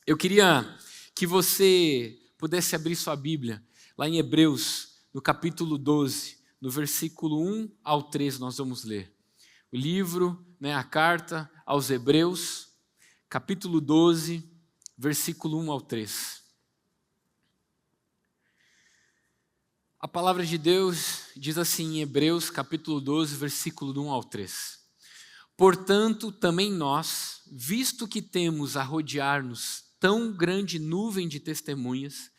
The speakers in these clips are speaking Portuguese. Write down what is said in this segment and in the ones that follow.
Eu queria que você pudesse abrir sua Bíblia, lá em Hebreus, no capítulo 12, no versículo 1 ao 3, nós vamos ler. O livro, a carta aos Hebreus, capítulo 12, versículo 1 ao 3. A palavra de Deus diz assim em Hebreus, capítulo 12, versículo 1 ao 3. Portanto, também nós, visto que temos a rodear-nos tão grande nuvem de testemunhas,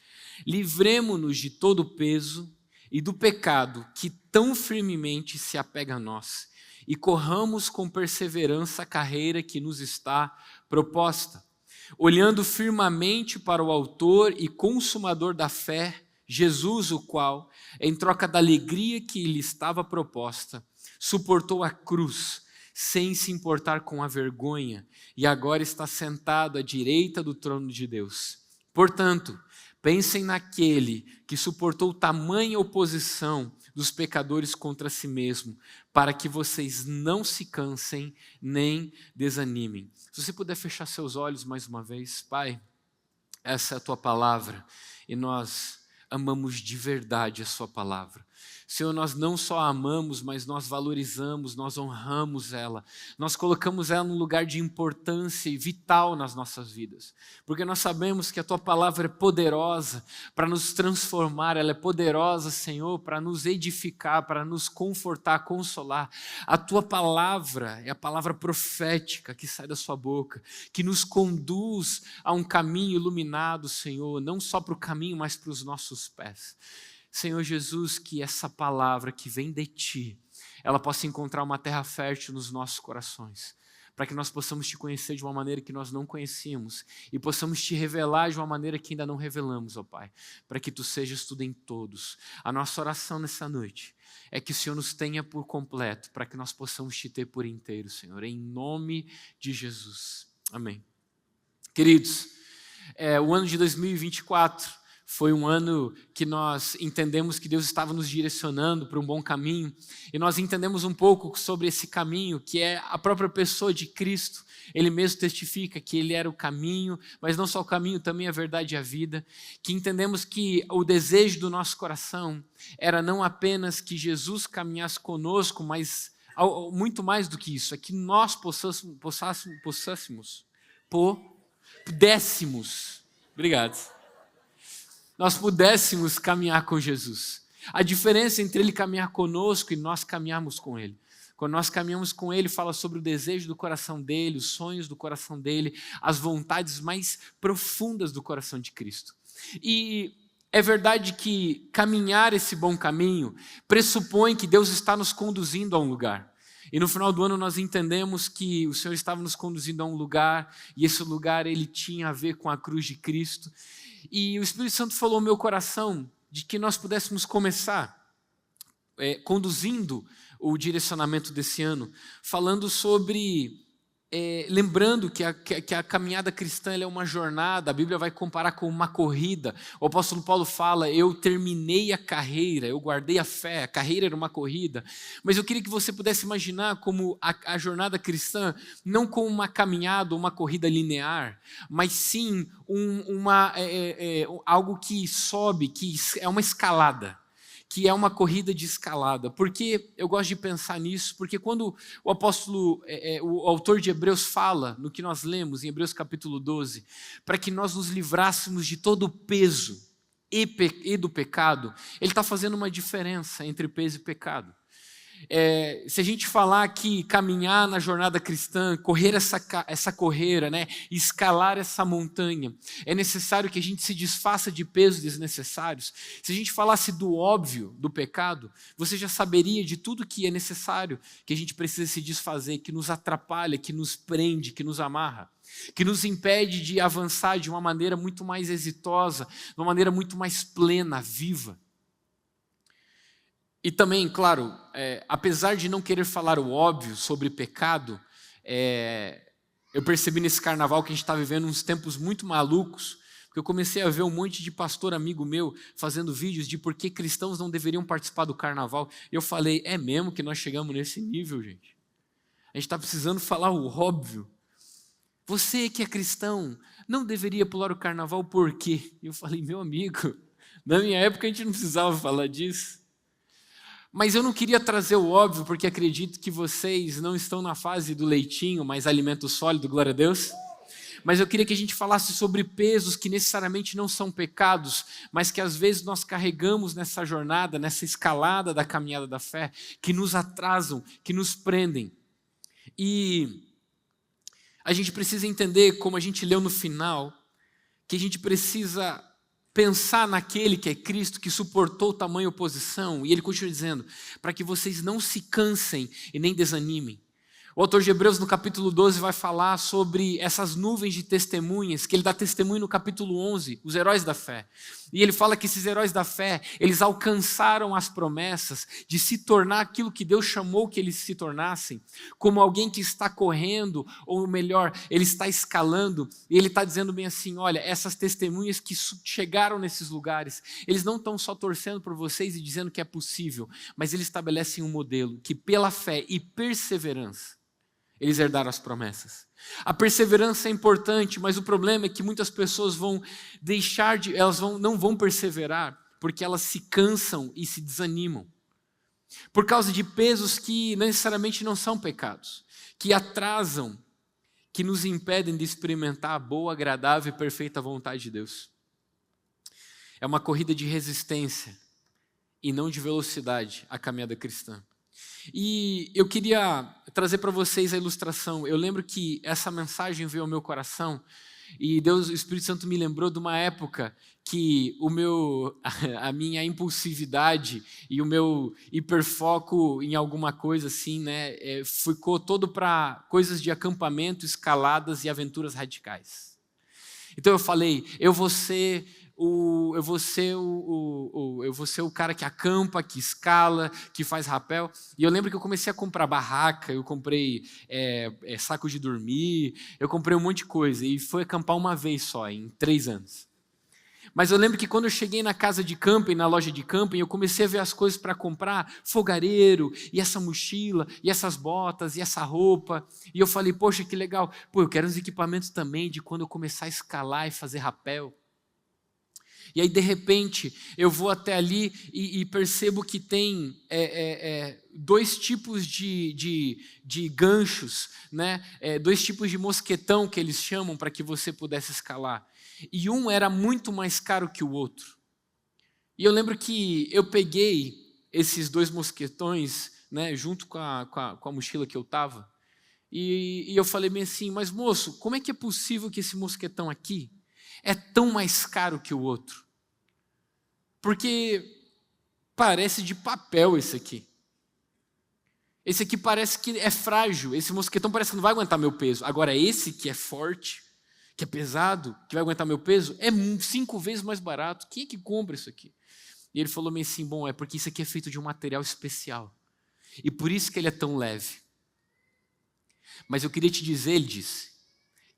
livremo-nos de todo o peso e do pecado que tão firmemente se apega a nós, e corramos com perseverança a carreira que nos está proposta, olhando firmemente para o autor e consumador da fé, Jesus, o qual, em troca da alegria que lhe estava proposta, suportou a cruz, sem se importar com a vergonha, e agora está sentado à direita do trono de Deus. Portanto, pensem naquele que suportou tamanha oposição dos pecadores contra si mesmo, para que vocês não se cansem nem desanimem. Se você puder fechar seus olhos mais uma vez, Pai, essa é a Tua palavra, e nós amamos de verdade a Sua palavra. Senhor, nós não só a amamos, mas nós valorizamos, nós honramos ela. Nós colocamos ela num lugar de importância e vital nas nossas vidas. Porque nós sabemos que a Tua palavra é poderosa para nos transformar, ela é poderosa, Senhor, para nos edificar, para nos confortar, consolar. A Tua palavra é a palavra profética que sai da Sua boca, que nos conduz a um caminho iluminado, Senhor, não só para o caminho, mas para os nossos pés. Senhor Jesus, que essa palavra que vem de Ti, ela possa encontrar uma terra fértil nos nossos corações, para que nós possamos Te conhecer de uma maneira que nós não conhecíamos e possamos Te revelar de uma maneira que ainda não revelamos, ó Pai, para que Tu sejas tudo em todos. A nossa oração nessa noite é que o Senhor nos tenha por completo, para que nós possamos Te ter por inteiro, Senhor, em nome de Jesus. Amém. Queridos, o ano de 2024 foi um ano que nós entendemos que Deus estava nos direcionando para um bom caminho, e nós entendemos um pouco sobre esse caminho, que é a própria pessoa de Cristo. Ele mesmo testifica que Ele era o caminho, mas não só o caminho, também a verdade e a vida, que entendemos que o desejo do nosso coração era não apenas que Jesus caminhasse conosco, mas muito mais do que isso, é que nós nós pudéssemos caminhar com Jesus. A diferença entre Ele caminhar conosco e nós caminharmos com Ele. Quando nós caminhamos com Ele, fala sobre o desejo do coração dEle, os sonhos do coração dEle, as vontades mais profundas do coração de Cristo. E é verdade que caminhar esse bom caminho pressupõe que Deus está nos conduzindo a um lugar. E no final do ano nós entendemos que o Senhor estava nos conduzindo a um lugar, e esse lugar ele tinha a ver com a cruz de Cristo. E o Espírito Santo falou ao meu coração de que nós pudéssemos começar conduzindo o direcionamento desse ano, falando sobre, lembrando que a caminhada cristã ela é uma jornada. A Bíblia vai comparar com uma corrida. O apóstolo Paulo fala, eu terminei a carreira, eu guardei a fé, a carreira era uma corrida. Mas eu queria que você pudesse imaginar como a jornada cristã, não como uma caminhada, uma corrida linear, mas sim algo que sobe, que é uma escalada, que é uma corrida de escalada. Por que eu gosto de pensar nisso? Porque quando o apóstolo, o autor de Hebreus fala, no que nós lemos em Hebreus capítulo 12, para que nós nos livrássemos de todo o peso e do pecado, ele está fazendo uma diferença entre peso e pecado. Se a gente falar que caminhar na jornada cristã, correr essa correira, escalar essa montanha, é necessário que a gente se desfaça de pesos desnecessários. Se a gente falasse do óbvio do pecado, você já saberia de tudo que é necessário, que a gente precisa se desfazer, que nos atrapalha, que nos prende, que nos amarra, que nos impede de avançar de uma maneira muito mais exitosa, de uma maneira muito mais plena, viva. E também, claro, apesar de não querer falar o óbvio sobre pecado, eu percebi nesse carnaval que a gente está vivendo uns tempos muito malucos, porque eu comecei a ver um monte de pastor amigo meu fazendo vídeos de por que cristãos não deveriam participar do carnaval. E eu falei, é mesmo que nós chegamos nesse nível, gente? A gente está precisando falar o óbvio. Você que é cristão, não deveria pular o carnaval por quê? E eu falei, meu amigo, na minha época a gente não precisava falar disso. Mas eu não queria trazer o óbvio, porque acredito que vocês não estão na fase do leitinho, mas alimento sólido, glória a Deus. Mas eu queria que a gente falasse sobre pesos que necessariamente não são pecados, mas que às vezes nós carregamos nessa jornada, nessa escalada da caminhada da fé, que nos atrasam, que nos prendem. E a gente precisa entender, como a gente leu no final, que a gente precisa pensar naquele que é Cristo, que suportou tamanha oposição, e ele continua dizendo, para que vocês não se cansem e nem desanimem. O autor de Hebreus, no capítulo 12, vai falar sobre essas nuvens de testemunhas, que ele dá testemunho no capítulo 11, os heróis da fé. E ele fala que esses heróis da fé, eles alcançaram as promessas de se tornar aquilo que Deus chamou que eles se tornassem, como alguém que está correndo, ou melhor, ele está escalando, e ele está dizendo bem assim, olha, essas testemunhas que chegaram nesses lugares, eles não estão só torcendo por vocês e dizendo que é possível, mas eles estabelecem um modelo que pela fé e perseverança, eles herdaram as promessas. A perseverança é importante, mas o problema é que muitas pessoas vão não vão perseverar, porque elas se cansam e se desanimam. Por causa de pesos que necessariamente não são pecados, que atrasam, que nos impedem de experimentar a boa, agradável e perfeita vontade de Deus. É uma corrida de resistência e não de velocidade, a caminhada cristã. E eu queria trazer para vocês a ilustração. Eu lembro que essa mensagem veio ao meu coração e Deus, o Espírito Santo me lembrou de uma época que a minha impulsividade e o meu hiperfoco em alguma coisa assim, né, ficou todo para coisas de acampamento, escaladas e aventuras radicais. Então eu falei, eu vou ser o cara que acampa, que escala, que faz rapel. E eu lembro que eu comecei a comprar barraca, eu comprei saco de dormir, eu comprei um monte de coisa. E fui acampar uma vez só, em 3 anos. Mas eu lembro que quando eu cheguei na casa de camping, na loja de camping, eu comecei a ver as coisas para comprar, fogareiro, e essa mochila, e essas botas, e essa roupa. E eu falei, poxa, que legal. Pô, eu quero uns equipamentos também de quando eu começar a escalar e fazer rapel. E aí, de repente, eu vou até ali e percebo que tem 2 tipos de ganchos, né? 2 tipos de mosquetão que eles chamam para que você pudesse escalar. E um era muito mais caro que o outro. E eu lembro que eu peguei esses 2 mosquetões, né, junto com a mochila que eu estava, e eu falei bem assim, mas moço, como é que é possível que esse mosquetão aqui é tão mais caro que o outro? Porque parece de papel esse aqui. Esse aqui parece que é frágil. Esse mosquetão parece que não vai aguentar meu peso. Agora esse que é forte, que é pesado, que vai aguentar meu peso, é 5 vezes mais barato. Quem é que compra isso aqui? E ele falou assim, bom, é porque isso aqui é feito de um material especial. E por isso que ele é tão leve. Mas eu queria te dizer, ele disse,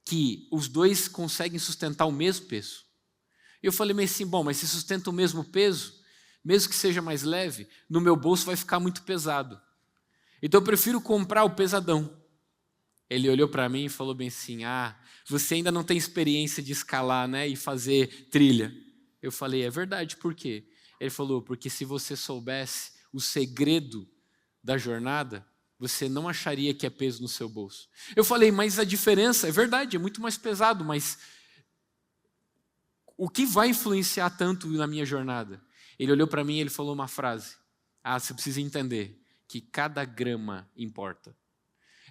que os 2 conseguem sustentar o mesmo peso. Eu falei assim, bom, mas se sustenta o mesmo peso, mesmo que seja mais leve, no meu bolso vai ficar muito pesado. Então eu prefiro comprar o pesadão. Ele olhou para mim e falou bem assim, você ainda não tem experiência de escalar, né, e fazer trilha. Eu falei, é verdade, por quê? Ele falou, porque se você soubesse o segredo da jornada, você não acharia que é peso no seu bolso. Eu falei, mas a diferença, é verdade, é muito mais pesado, mas o que vai influenciar tanto na minha jornada? Ele olhou para mim e ele falou uma frase. Você precisa entender que cada grama importa.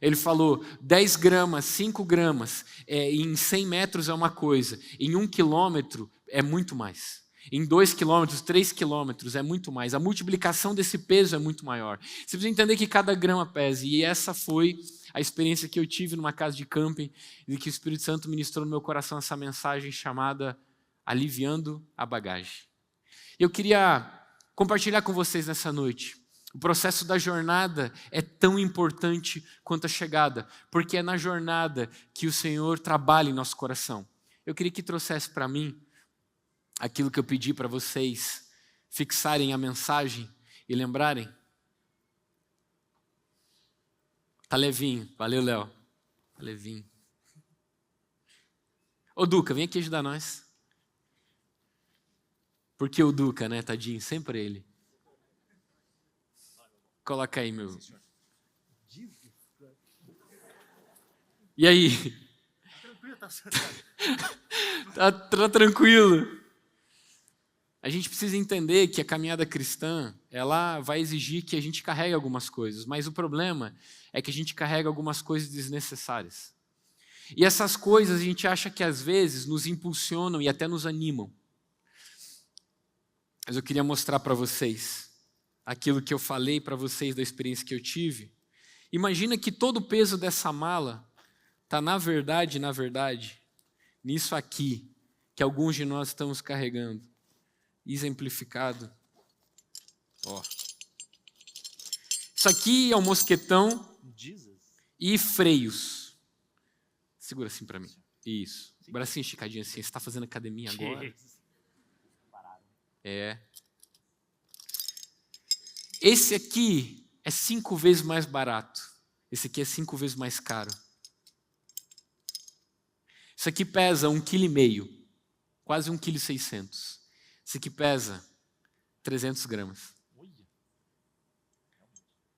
Ele falou, 10 gramas, 5 gramas, em 100 metros é uma coisa, em 1 quilômetro é muito mais. Em 2 quilômetros, 3 quilômetros é muito mais. A multiplicação desse peso é muito maior. Você precisa entender que cada grama pesa. E essa foi a experiência que eu tive numa casa de camping, e que o Espírito Santo ministrou no meu coração essa mensagem chamada Aliviando a Bagagem. Eu queria compartilhar com vocês nessa noite. O processo da jornada é tão importante quanto a chegada, porque é na jornada que o Senhor trabalha em nosso coração. Eu queria que trouxesse para mim aquilo que eu pedi para vocês fixarem a mensagem e lembrarem. Tá levinho, valeu, Léo. Tá levinho. Ô Duca, vem aqui ajudar nós. Porque o Duca, né, tadinho, sempre ele. Coloca aí, meu. E aí? Tá tranquilo. A gente precisa entender que a caminhada cristã, ela vai exigir que a gente carregue algumas coisas, mas o problema é que a gente carrega algumas coisas desnecessárias. E essas coisas a gente acha que às vezes nos impulsionam e até nos animam. Mas eu queria mostrar para vocês aquilo que eu falei para vocês da experiência que eu tive. Imagina que todo o peso dessa mala está, na verdade, nisso aqui, que alguns de nós estamos carregando. Exemplificado. Ó. Isso aqui é um mosquetão e freios. Segura assim para mim. Isso. Bracinho esticadinho assim. Você está fazendo academia agora? É. Esse aqui é 5 vezes mais barato. Esse aqui é 5 vezes mais caro. Isso aqui pesa 1,5 kg. Quase 1,6 kg. Esse aqui pesa 300 gramas.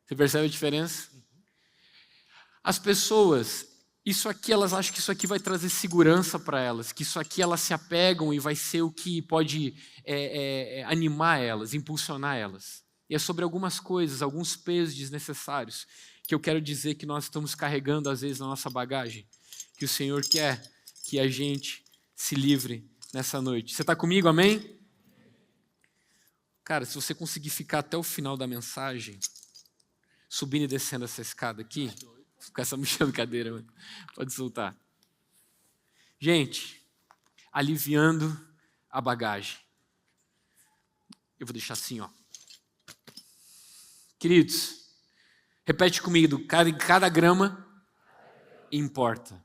Você percebe a diferença? As pessoas, isso aqui, elas acham que isso aqui vai trazer segurança para elas, que isso aqui elas se apegam e vai ser o que pode animar elas, impulsionar elas. E é sobre algumas coisas, alguns pesos desnecessários, que eu quero dizer que nós estamos carregando às vezes na nossa bagagem, que o Senhor quer que a gente se livre nessa noite. Você está comigo, amém? Cara, se você conseguir ficar até o final da mensagem, subindo e descendo essa escada aqui, com essa mexendo cadeira, mano. Pode soltar. Gente, aliviando a bagagem. Eu vou deixar assim, ó. Queridos, repete comigo, cada grama importa.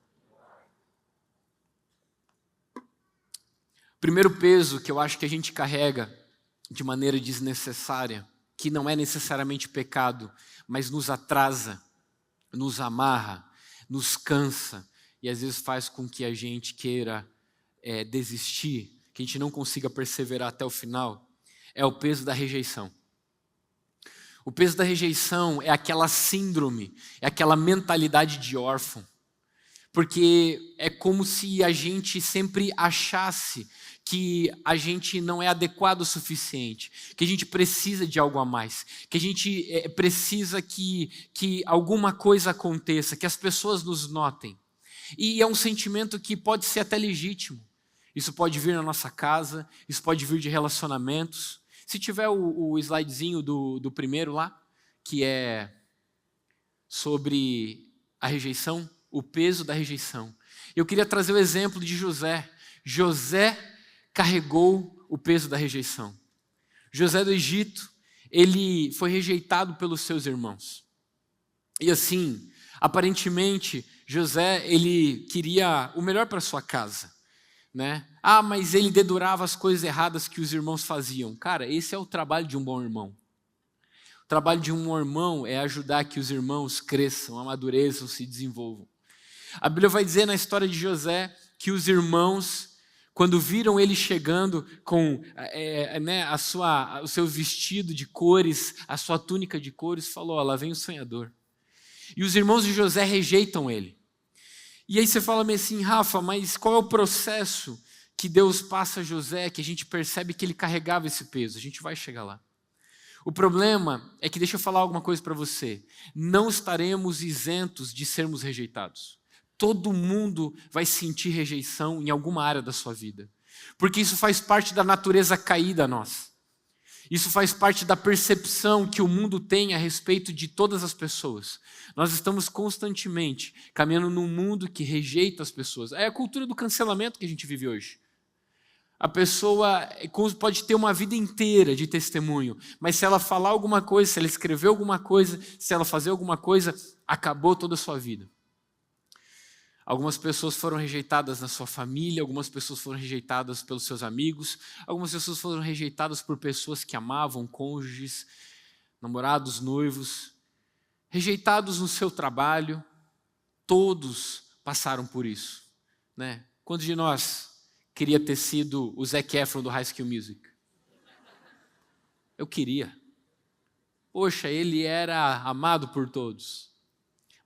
Primeiro peso que eu acho que a gente carrega de maneira desnecessária, que não é necessariamente pecado, mas nos atrasa, nos amarra, nos cansa e às vezes faz com que a gente queira desistir, que a gente não consiga perseverar até o final, é o peso da rejeição. O peso da rejeição é aquela síndrome, é aquela mentalidade de órfão, porque é como se a gente sempre achasse que a gente não é adequado o suficiente, que a gente precisa de algo a mais, que a gente precisa que alguma coisa aconteça, que as pessoas nos notem. E é um sentimento que pode ser até legítimo. Isso pode vir na nossa casa, isso pode vir de relacionamentos. Se tiver o slidezinho do primeiro lá, que é sobre a rejeição, o peso da rejeição. Eu queria trazer o exemplo de José. José carregou o peso da rejeição. José do Egito, ele foi rejeitado pelos seus irmãos. E assim, aparentemente, José, ele queria o melhor para sua casa, né? Ah, mas ele dedurava as coisas erradas que os irmãos faziam. Cara, esse é o trabalho de um bom irmão. O trabalho de um bom irmão é ajudar que os irmãos cresçam, amadureçam, se desenvolvam. A Bíblia vai dizer na história de José que os irmãos, quando viram ele chegando com o seu vestido de cores, a sua túnica de cores, falou, ó, lá vem o sonhador. E os irmãos de José rejeitam ele. E aí você fala assim, Rafa, mas qual é o processo que Deus passa a José, que a gente percebe que ele carregava esse peso? A gente vai chegar lá. O problema é que, deixa eu falar alguma coisa para você, não estaremos isentos de sermos rejeitados. Todo mundo vai sentir rejeição em alguma área da sua vida. Porque isso faz parte da natureza caída nossa. Isso faz parte da percepção que o mundo tem a respeito de todas as pessoas. Nós estamos constantemente caminhando num mundo que rejeita as pessoas. É a cultura do cancelamento que a gente vive hoje. A pessoa pode ter uma vida inteira de testemunho, mas se ela falar alguma coisa, se ela escrever alguma coisa, se ela fazer alguma coisa, acabou toda a sua vida. Algumas pessoas foram rejeitadas na sua família, algumas pessoas foram rejeitadas pelos seus amigos, algumas pessoas foram rejeitadas por pessoas que amavam, cônjuges, namorados, noivos, rejeitados no seu trabalho. Todos passaram por isso, né? Quantos de nós queria ter sido o Zac Efron do High School Music? Eu queria. Poxa, ele era amado por todos.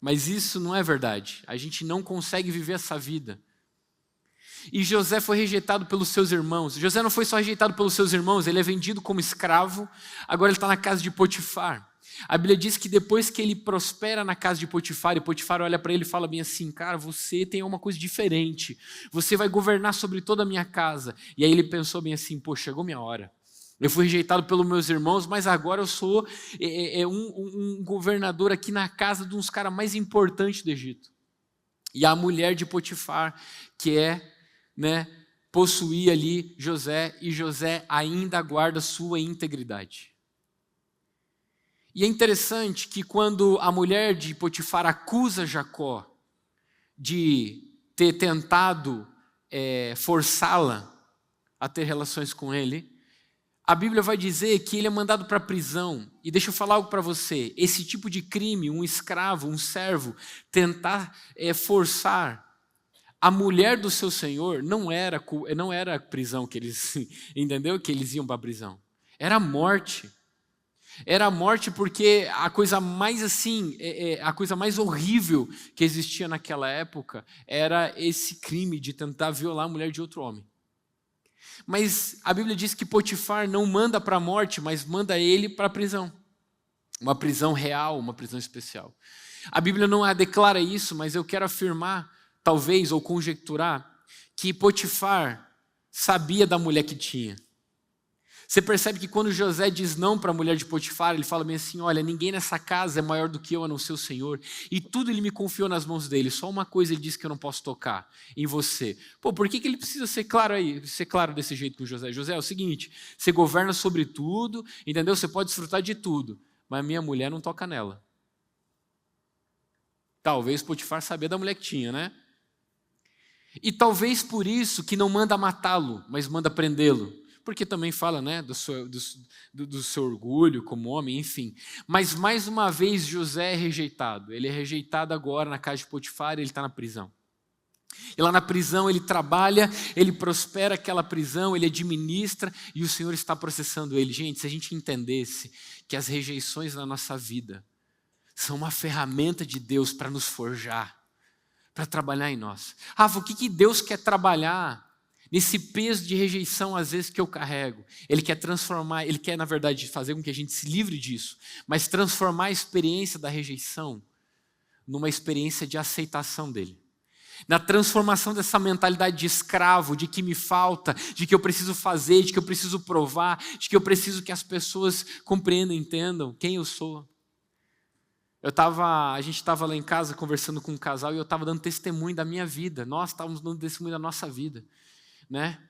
Mas isso não é verdade. A gente não consegue viver essa vida. E José foi rejeitado pelos seus irmãos. José não foi só rejeitado pelos seus irmãos, ele é vendido como escravo, agora ele está na casa de Potifar. A Bíblia diz que depois que ele prospera na casa de Potifar, e Potifar olha para ele e fala bem assim, cara, você tem uma coisa diferente, você vai governar sobre toda a minha casa. E aí ele pensou bem assim, pô, chegou minha hora. Eu fui rejeitado pelos meus irmãos, mas agora eu sou um governador aqui na casa de uns caras mais importantes do Egito. E a mulher de Potifar, que possuía ali José, e José ainda guarda sua integridade. E é interessante que quando a mulher de Potifar acusa Jacó de ter tentado forçá-la a ter relações com ele, a Bíblia vai dizer que ele é mandado para a prisão. E deixa eu falar algo para você, esse tipo de crime, um escravo, um servo, tentar forçar a mulher do seu senhor, não era a prisão que eles, entendeu? Que eles iam para a prisão. Era a morte. Era a morte porque a coisa mais a coisa mais horrível que existia naquela época era esse crime de tentar violar a mulher de outro homem. Mas a Bíblia diz que Potifar não manda para a morte, mas manda ele para a prisão. Uma prisão real, uma prisão especial. A Bíblia não declara isso, mas eu quero afirmar, talvez, ou conjecturar, que Potifar sabia da mulher que tinha. Você percebe que quando José diz não para a mulher de Potifar, ele fala bem assim, olha, ninguém nessa casa é maior do que eu, a não ser o Senhor, e tudo ele me confiou nas mãos dele, só uma coisa ele disse que eu não posso tocar, em você. Pô, por que ele precisa ser claro desse jeito com José? José, é o seguinte, você governa sobre tudo, entendeu? Você pode desfrutar de tudo, mas minha mulher não toca nela. Talvez Potifar sabia da mulher que tinha, né? E talvez por isso que não manda matá-lo, mas manda prendê-lo. Porque também fala do seu orgulho como homem, enfim. Mas mais uma vez José é rejeitado. Ele é rejeitado agora na casa de Potifar e ele está na prisão. E lá na prisão ele trabalha, ele prospera aquela prisão, ele administra e o Senhor está processando ele. Gente, se a gente entendesse que as rejeições na nossa vida são uma ferramenta de Deus para nos forjar, para trabalhar em nós. Rafa, o que Deus quer trabalhar nesse peso de rejeição, às vezes, que eu carrego? Ele quer transformar, ele quer, na verdade, fazer com que a gente se livre disso, mas transformar a experiência da rejeição numa experiência de aceitação dele. Na transformação dessa mentalidade de escravo, de que me falta, de que eu preciso fazer, de que eu preciso provar, de que eu preciso que as pessoas compreendam, entendam quem eu sou. A gente estava lá em casa conversando com um casal e eu estava dando testemunho da minha vida. Nós estávamos dando testemunho da nossa vida. Né?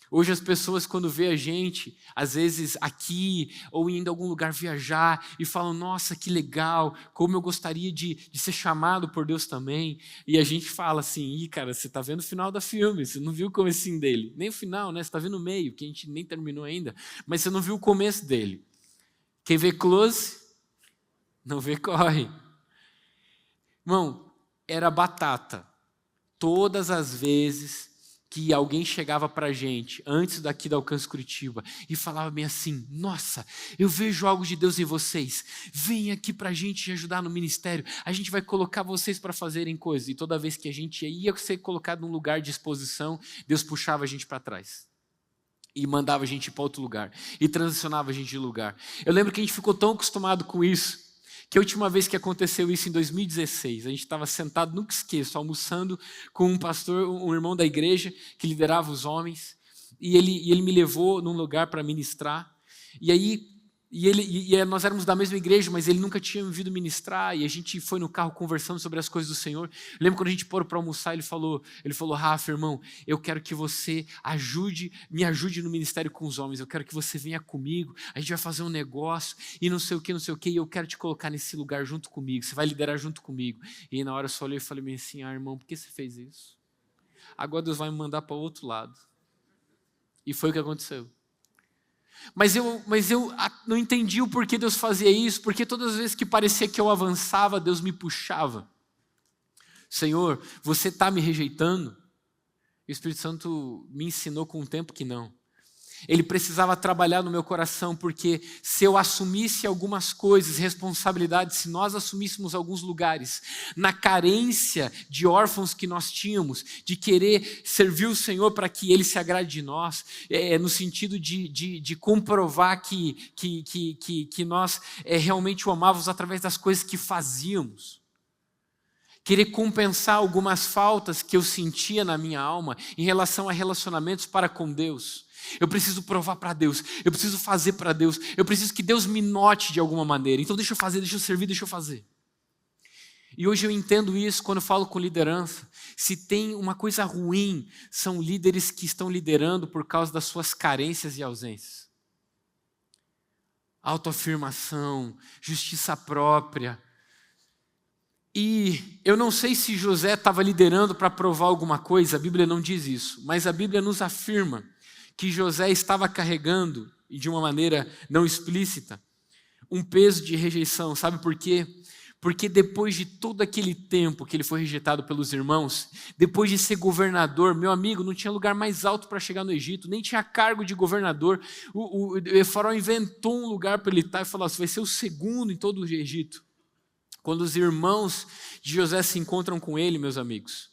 Hoje as pessoas quando vê a gente, às vezes aqui ou indo a algum lugar viajar e falam, nossa, que legal, como eu gostaria de ser chamado por Deus também. E a gente fala assim, cara, você está vendo o final do filme, você não viu o comecinho dele. Nem o final, né? Você está vendo o meio, que a gente nem terminou ainda, mas você não viu o começo dele. Quem vê close, não vê corre. Irmão, era batata. Todas as vezes que alguém chegava para a gente, antes daqui da Alcance Curitiba, e falava bem assim, nossa, eu vejo algo de Deus em vocês, vem aqui para a gente ajudar no ministério, a gente vai colocar vocês para fazerem coisas. E toda vez que a gente ia ser colocado num lugar de exposição, Deus puxava a gente para trás. E mandava a gente ir para outro lugar, e transicionava a gente de lugar. Eu lembro que a gente ficou tão acostumado com isso, que a última vez que aconteceu isso em 2016, a gente estava sentado, nunca esqueço, almoçando com um pastor, um irmão da igreja que liderava os homens, e ele me levou num lugar para ministrar, e aí nós éramos da mesma igreja, mas ele nunca tinha me ouvido ministrar, e a gente foi no carro conversando sobre as coisas do Senhor. Lembro quando a gente parou para almoçar, ele falou, Rafa, irmão, eu quero que você me ajude no ministério com os homens, eu quero que você venha comigo, a gente vai fazer um negócio, e não sei o que, e eu quero te colocar nesse lugar junto comigo, você vai liderar junto comigo. E na hora eu só olhei e falei assim, irmão, por que você fez isso? Agora Deus vai me mandar para o outro lado. E foi o que aconteceu. Mas eu não entendi o porquê Deus fazia isso, porque todas as vezes que parecia que eu avançava, Deus me puxava. Senhor, você está me rejeitando? o Espírito Santo me ensinou com o tempo que não. Ele precisava trabalhar no meu coração, porque se eu assumisse algumas coisas, responsabilidades, se nós assumíssemos alguns lugares, na carência de órfãos que nós tínhamos, de querer servir o Senhor para que Ele se agrade de nós, no sentido de comprovar que nós realmente o amávamos através das coisas que fazíamos, querer compensar algumas faltas que eu sentia na minha alma em relação a relacionamentos para com Deus. Eu preciso provar para Deus, eu preciso fazer para Deus, eu preciso que Deus me note de alguma maneira. Então deixa eu fazer, deixa eu servir, deixa eu fazer. E hoje eu entendo isso quando eu falo com liderança. Se tem uma coisa ruim, são líderes que estão liderando por causa das suas carências e ausências. Autoafirmação, justiça própria. E eu não sei se José estava liderando para provar alguma coisa, a Bíblia não diz isso, mas a Bíblia nos afirma que José estava carregando, e de uma maneira não explícita, um peso de rejeição. Sabe por quê? Porque depois de todo aquele tempo que ele foi rejeitado pelos irmãos, depois de ser governador, meu amigo, não tinha lugar mais alto para chegar no Egito, nem tinha cargo de governador. O faraó inventou um lugar para ele estar e falou: você vai ser o segundo em todo o Egito. Quando os irmãos de José se encontram com ele, meus amigos,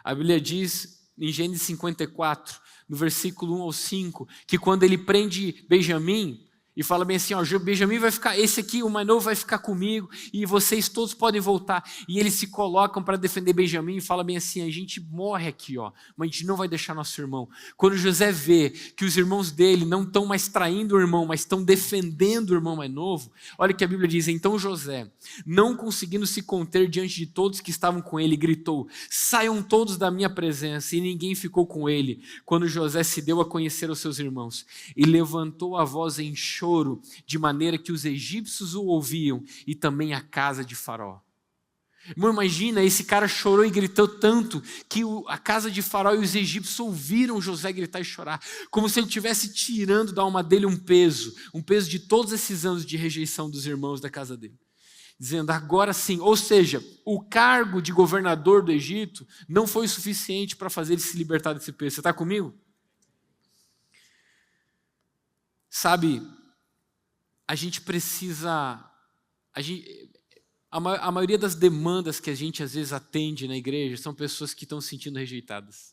a Bíblia diz em Gênesis 54, no versículo 1 ao 5, que quando ele prende Benjamim, e fala bem assim, Benjamim vai ficar, esse aqui, o mais novo, vai ficar comigo, e vocês todos podem voltar. E eles se colocam para defender Benjamim e fala bem assim, a gente morre aqui, mas a gente não vai deixar nosso irmão. Quando José vê que os irmãos dele não estão mais traindo o irmão, mas estão defendendo o irmão mais novo, olha o que a Bíblia diz, então José, não conseguindo se conter diante de todos que estavam com ele, gritou, saiam todos da minha presença, e ninguém ficou com ele, quando José se deu a conhecer aos seus irmãos, e levantou a voz em choro, de maneira que os egípcios o ouviam e também a casa de Faraó. Irmão, imagina, esse cara chorou e gritou tanto que a casa de Faraó e os egípcios ouviram José gritar e chorar, como se ele estivesse tirando da alma dele um peso de todos esses anos de rejeição dos irmãos da casa dele. Dizendo, agora sim, ou seja, o cargo de governador do Egito não foi suficiente para fazer ele se libertar desse peso. Você está comigo? Sabe, a gente precisa, a maioria das demandas que a gente às vezes atende na igreja são pessoas que estão se sentindo rejeitadas.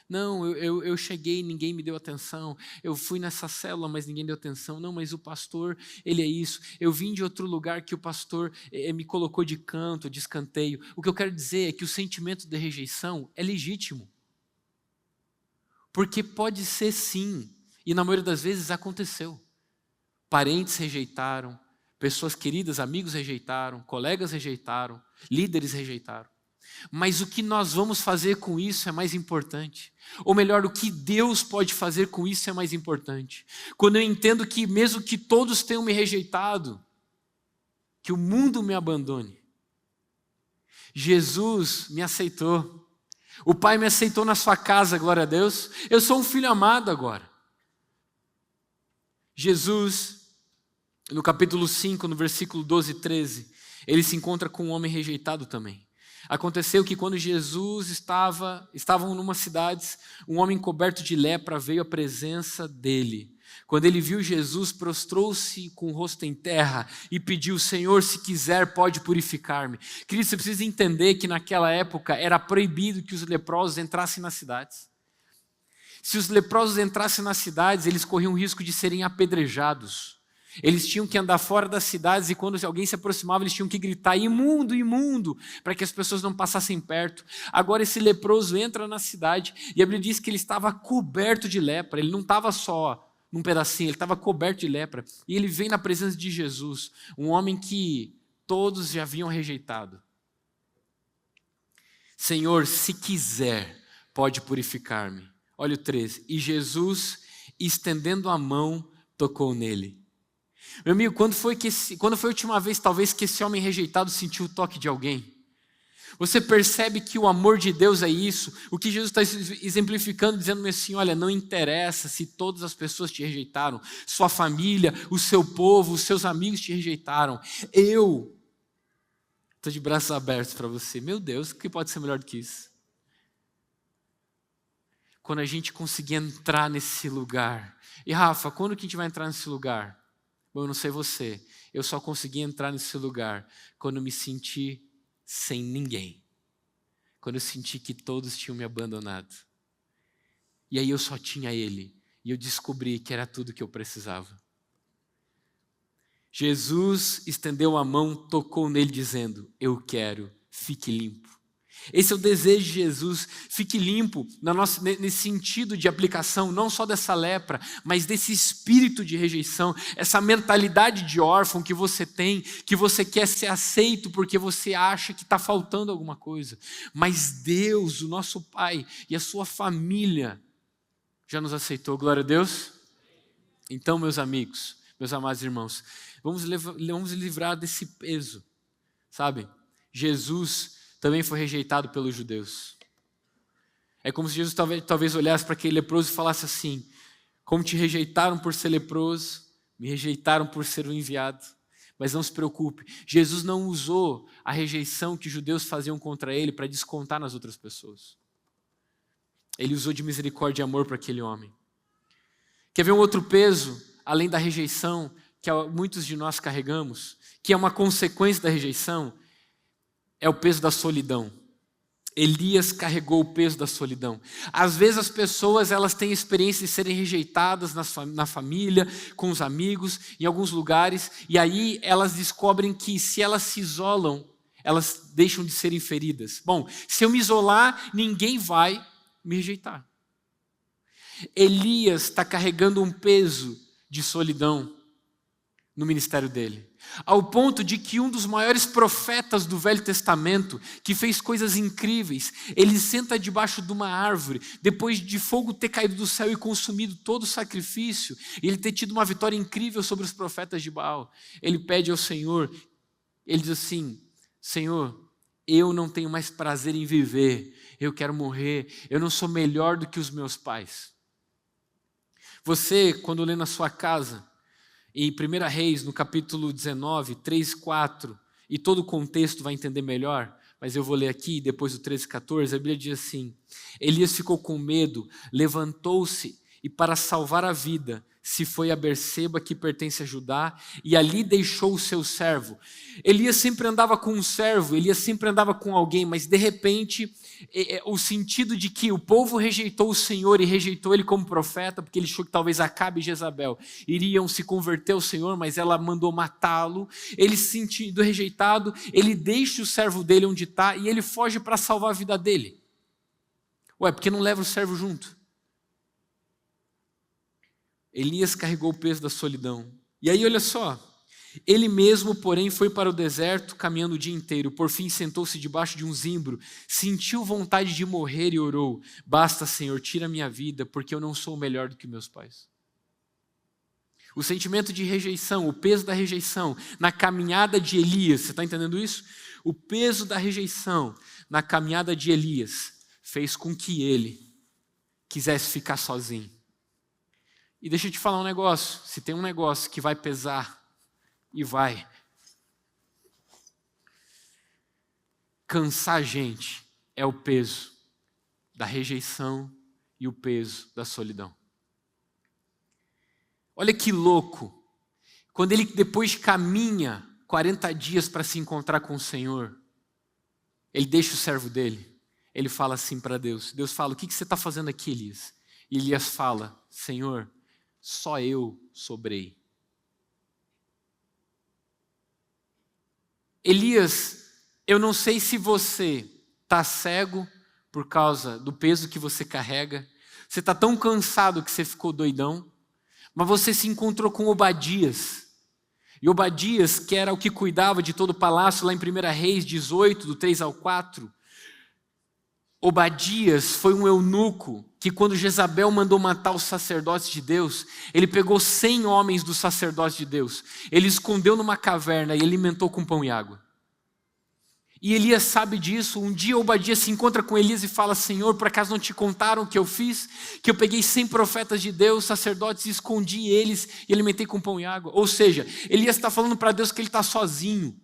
Não, eu cheguei e ninguém me deu atenção, eu fui nessa célula, mas ninguém deu atenção, não, mas o pastor, ele é isso, eu vim de outro lugar que o pastor me colocou de canto, de escanteio. O que eu quero dizer é que o sentimento de rejeição é legítimo, porque pode ser sim, e na maioria das vezes aconteceu. Parentes rejeitaram, pessoas queridas, amigos rejeitaram, colegas rejeitaram, líderes rejeitaram. Mas o que nós vamos fazer com isso é mais importante. Ou melhor, o que Deus pode fazer com isso é mais importante. Quando eu entendo que mesmo que todos tenham me rejeitado, que o mundo me abandone, Jesus me aceitou. O Pai me aceitou na sua casa, glória a Deus. Eu sou um filho amado agora. Jesus, no capítulo 5, no versículo 12 e 13, ele se encontra com um homem rejeitado também. Aconteceu que quando Jesus estavam numa cidade, um homem coberto de lepra veio à presença dele. Quando ele viu Jesus, prostrou-se com o rosto em terra e pediu, Senhor, se quiser, pode purificar-me. Querido, você precisa entender que naquela época era proibido que os leprosos entrassem nas cidades. Se os leprosos entrassem nas cidades, eles corriam o risco de serem apedrejados. Eles tinham que andar fora das cidades e quando alguém se aproximava, eles tinham que gritar, imundo, imundo, para que as pessoas não passassem perto. Agora esse leproso entra na cidade e a Bíblia diz que ele estava coberto de lepra, ele não estava só num pedacinho, ele estava coberto de lepra. E ele vem na presença de Jesus, um homem que todos já haviam rejeitado. Senhor, se quiser, pode purificar-me. Olha o 13. E Jesus, estendendo a mão, tocou nele. Meu amigo, quando foi a última vez, talvez, que esse homem rejeitado sentiu o toque de alguém? Você percebe que o amor de Deus é isso? O que Jesus está exemplificando, dizendo assim, olha, não interessa se todas as pessoas te rejeitaram, sua família, o seu povo, os seus amigos te rejeitaram. Eu estou de braços abertos para você. Meu Deus, o que pode ser melhor do que isso? quando a gente conseguir entrar nesse lugar. E Rafa, quando que a gente vai entrar nesse lugar? Bom, eu não sei você, eu só consegui entrar nesse lugar quando eu me senti sem ninguém. Quando eu senti que todos tinham me abandonado. E aí eu só tinha Ele. E eu descobri que era tudo que eu precisava. Jesus estendeu a mão, tocou nele dizendo, eu quero, fique limpo. Esse é o desejo de Jesus, fique limpo nesse sentido de aplicação, não só dessa lepra, mas desse espírito de rejeição, essa mentalidade de órfão que você tem, que você quer ser aceito porque você acha que está faltando alguma coisa. Mas Deus, o nosso Pai e a sua família já nos aceitou, glória a Deus? Então, meus amigos, meus amados irmãos, vamos livrar desse peso, sabe? Jesus também foi rejeitado pelos judeus. É como se Jesus talvez olhasse para aquele leproso e falasse assim, como te rejeitaram por ser leproso, me rejeitaram por ser o enviado. Mas não se preocupe, Jesus não usou a rejeição que os judeus faziam contra ele para descontar nas outras pessoas. Ele usou de misericórdia e amor para aquele homem. Quer ver um outro peso, além da rejeição, que muitos de nós carregamos, que é uma consequência da rejeição? É o peso da solidão. Elias carregou o peso da solidão. Às vezes as pessoas elas têm experiência de serem rejeitadas na família, com os amigos, em alguns lugares, e aí elas descobrem que se elas se isolam, elas deixam de serem feridas. Bom, se eu me isolar, ninguém vai me rejeitar. Elias está carregando um peso de solidão no ministério dele. Ao ponto de que um dos maiores profetas do Velho Testamento, que fez coisas incríveis, ele senta debaixo de uma árvore, depois de fogo ter caído do céu e consumido todo o sacrifício, e ele ter tido uma vitória incrível sobre os profetas de Baal. Ele pede ao Senhor, ele diz assim, Senhor, eu não tenho mais prazer em viver, eu quero morrer, eu não sou melhor do que os meus pais. Você, quando lê na sua casa, em 1 Reis, no capítulo 19, 3, 4, e todo o contexto vai entender melhor, mas eu vou ler aqui, depois do 13, 14, a Bíblia diz assim, Elias ficou com medo, levantou-se e para salvar a vida, se foi a Berseba que pertence a Judá, e ali deixou o seu servo. Elias sempre andava com um servo, Elias sempre andava com alguém, mas de repente, o sentido de que o povo rejeitou o Senhor e rejeitou ele como profeta, porque ele achou que talvez Acabe e Jezabel iriam se converter ao Senhor, mas ela mandou matá-lo. Ele se sentindo rejeitado, ele deixa o servo dele onde está e ele foge para salvar a vida dele. Ué, porque não leva o servo junto? Elias carregou o peso da solidão. E aí, olha só, ele mesmo, porém, foi para o deserto, caminhando o dia inteiro. Por fim, sentou-se debaixo de um zimbro, sentiu vontade de morrer e orou, basta, Senhor, tira a minha vida, porque eu não sou melhor do que meus pais. O sentimento de rejeição, o peso da rejeição, na caminhada de Elias, você está entendendo isso? O peso da rejeição na caminhada de Elias fez com que ele quisesse ficar sozinho. E deixa eu te falar um negócio, se tem um negócio que vai pesar, e vai cansar a gente, é o peso da rejeição e o peso da solidão. Olha que louco, quando ele depois caminha 40 dias para se encontrar com o Senhor, ele deixa o servo dele, ele fala assim para Deus, Deus fala, o que você está fazendo aqui, Elias? E Elias fala, Senhor, só eu sobrei. Elias, eu não sei se você está cego por causa do peso que você carrega, você está tão cansado que você ficou doidão, mas você se encontrou com Obadias. E Obadias, que era o que cuidava de todo o palácio, lá em 1 Reis 18, do 3 ao 4, Obadias foi um eunuco que quando Jezabel mandou matar os sacerdotes de Deus, ele pegou 100 homens dos sacerdotes de Deus, ele escondeu numa caverna e alimentou com pão e água. E Elias sabe disso, um dia Obadias se encontra com Elias e fala, Senhor, por acaso não te contaram o que eu fiz? Que eu peguei 100 profetas de Deus, sacerdotes, e escondi eles e alimentei com pão e água. Ou seja, Elias está falando para Deus que ele está sozinho.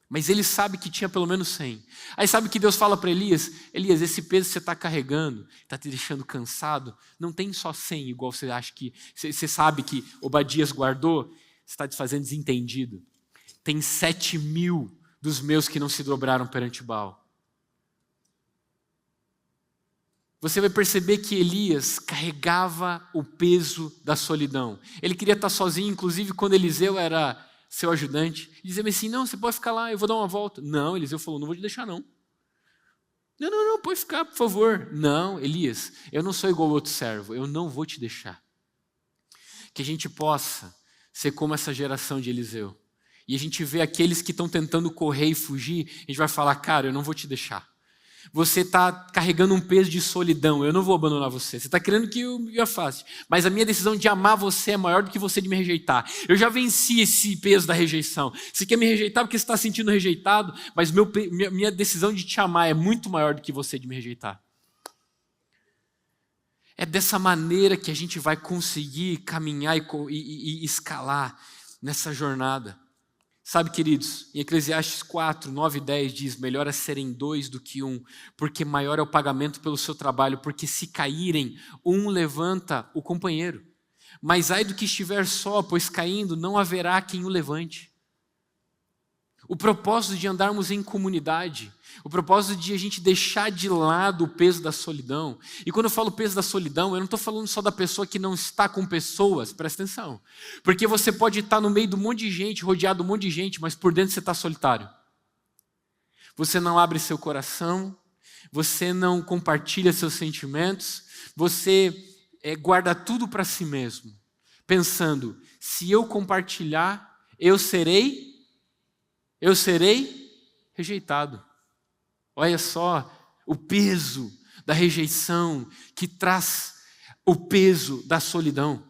Mas ele sabe que tinha pelo menos 100. Aí sabe que Deus fala para Elias: Elias, esse peso que você está carregando, está te deixando cansado, não tem só 100, igual você acha que, você sabe que Obadias guardou, você está te fazendo desentendido. Tem 7.000 dos meus que não se dobraram perante Baal. Você vai perceber que Elias carregava o peso da solidão. Ele queria estar sozinho, inclusive quando Eliseu era seu ajudante, e dizia assim: não, você pode ficar lá, eu vou dar uma volta. Não, Eliseu falou: não vou te deixar não. Não, pode ficar, por favor. Não, Elias, eu não sou igual ao outro servo, eu não vou te deixar. Que a gente possa ser como essa geração de Eliseu. E a gente vê aqueles que estão tentando correr e fugir, a gente vai falar: cara, eu não vou te deixar. Você está carregando um peso de solidão, eu não vou abandonar você. Você está querendo que eu me afaste. Mas a minha decisão de amar você é maior do que você de me rejeitar. Eu já venci esse peso da rejeição. Você quer me rejeitar porque você está sentindo rejeitado, mas minha decisão de te amar é muito maior do que você de me rejeitar. É dessa maneira que a gente vai conseguir caminhar e escalar nessa jornada. Sabe, queridos, em Eclesiastes 4, 9 e 10 diz: melhor é serem 2 do que 1, porque maior é o pagamento pelo seu trabalho, porque se caírem, um levanta o companheiro. Mas ai do que estiver só, pois caindo não haverá quem o levante. O propósito de andarmos em comunidade, o propósito de a gente deixar de lado o peso da solidão. E quando eu falo peso da solidão, eu não estou falando só da pessoa que não está com pessoas, presta atenção. Porque você pode estar no meio de um monte de gente, rodeado de um monte de gente, mas por dentro você está solitário. Você não abre seu coração, você não compartilha seus sentimentos, você guarda tudo para si mesmo, pensando: se eu compartilhar, eu serei rejeitado. Olha só o peso da rejeição que traz o peso da solidão.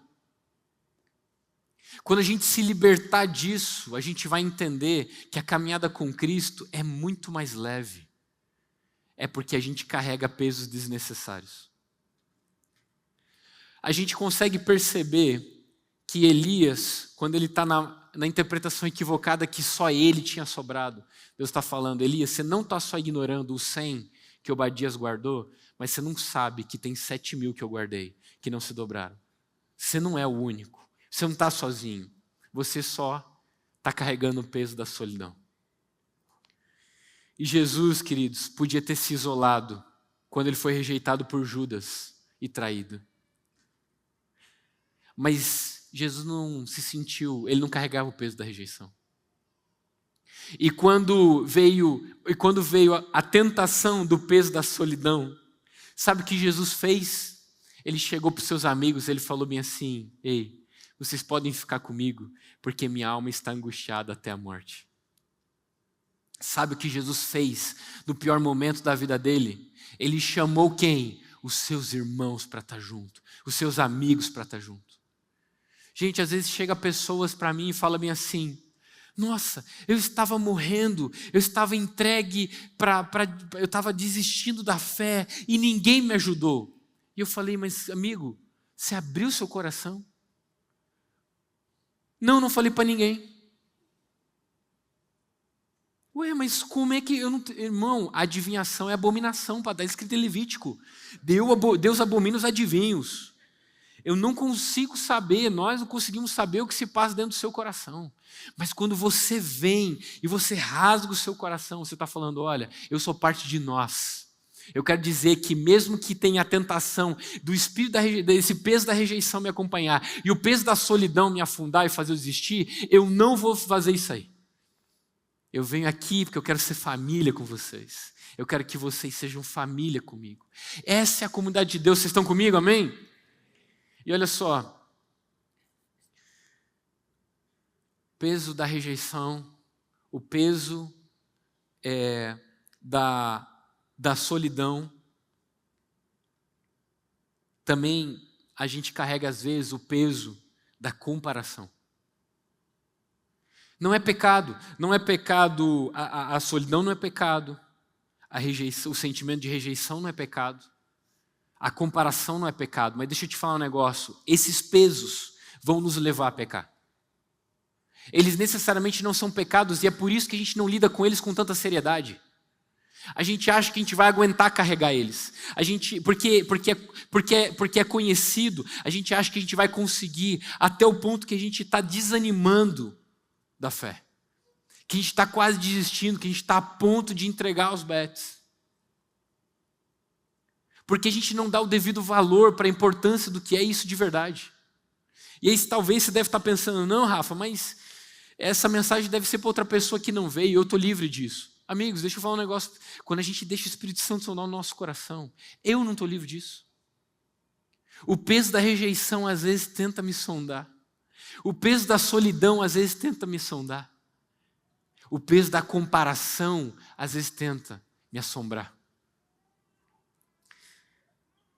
Quando a gente se libertar disso, a gente vai entender que a caminhada com Cristo é muito mais leve. É porque a gente carrega pesos desnecessários. A gente consegue perceber que Elias, quando ele está na interpretação equivocada que só ele tinha sobrado, Deus está falando: Elias, você não está só ignorando os 100 que Obadias guardou, mas você não sabe que tem 7.000 que eu guardei, que não se dobraram. Você não é o único, você não está sozinho, você só está carregando o peso da solidão. E Jesus, queridos, podia ter se isolado quando ele foi rejeitado por Judas e traído. Mas Jesus não se sentiu, ele não carregava o peso da rejeição. E quando veio a tentação do peso da solidão, sabe o que Jesus fez? Ele chegou para os seus amigos, ele falou bem assim: ei, vocês podem ficar comigo, porque minha alma está angustiada até a morte. Sabe o que Jesus fez no pior momento da vida dele? Ele chamou quem? Os seus irmãos para estar junto, os seus amigos para estar junto. Gente, às vezes chega pessoas para mim e falam bem assim: nossa, eu estava morrendo, eu estava entregue, eu estava desistindo da fé e ninguém me ajudou. E eu falei: mas amigo, você abriu seu coração? Não falei para ninguém. Ué, mas como é que eu não... Irmão, adivinhação é abominação, para dar escrito em Levítico. Deus abomina os adivinhos. Eu não consigo saber, nós não conseguimos saber o que se passa dentro do seu coração. Mas quando você vem e você rasga o seu coração, você está falando: olha, eu sou parte de nós. Eu quero dizer que mesmo que tenha a tentação do espírito desse peso da rejeição me acompanhar e o peso da solidão me afundar e fazer eu desistir, eu não vou fazer isso aí. Eu venho aqui porque eu quero ser família com vocês. Eu quero que vocês sejam família comigo. Essa é a comunidade de Deus. Vocês estão comigo? Amém? E olha só, peso da rejeição, o peso da solidão, também a gente carrega às vezes o peso da comparação. Não é pecado, a solidão não é pecado, a rejeição, o sentimento de rejeição não é pecado. A comparação não é pecado, mas deixa eu te falar um negócio: esses pesos vão nos levar a pecar. Eles necessariamente não são pecados e é por isso que a gente não lida com eles com tanta seriedade. A gente acha que a gente vai aguentar carregar eles. Porque é conhecido, a gente acha que a gente vai conseguir até o ponto que a gente está desanimando da fé. Que a gente está quase desistindo, que a gente está a ponto de entregar os bets. Porque a gente não dá o devido valor para a importância do que é isso de verdade. E aí talvez você deve estar pensando, não, Rafa, mas essa mensagem deve ser para outra pessoa que não veio, eu estou livre disso. Amigos, deixa eu falar um negócio. Quando a gente deixa o Espírito Santo sondar o nosso coração, eu não estou livre disso. O peso da rejeição às vezes tenta me sondar. O peso da solidão às vezes tenta me sondar. O peso da comparação às vezes tenta me assombrar.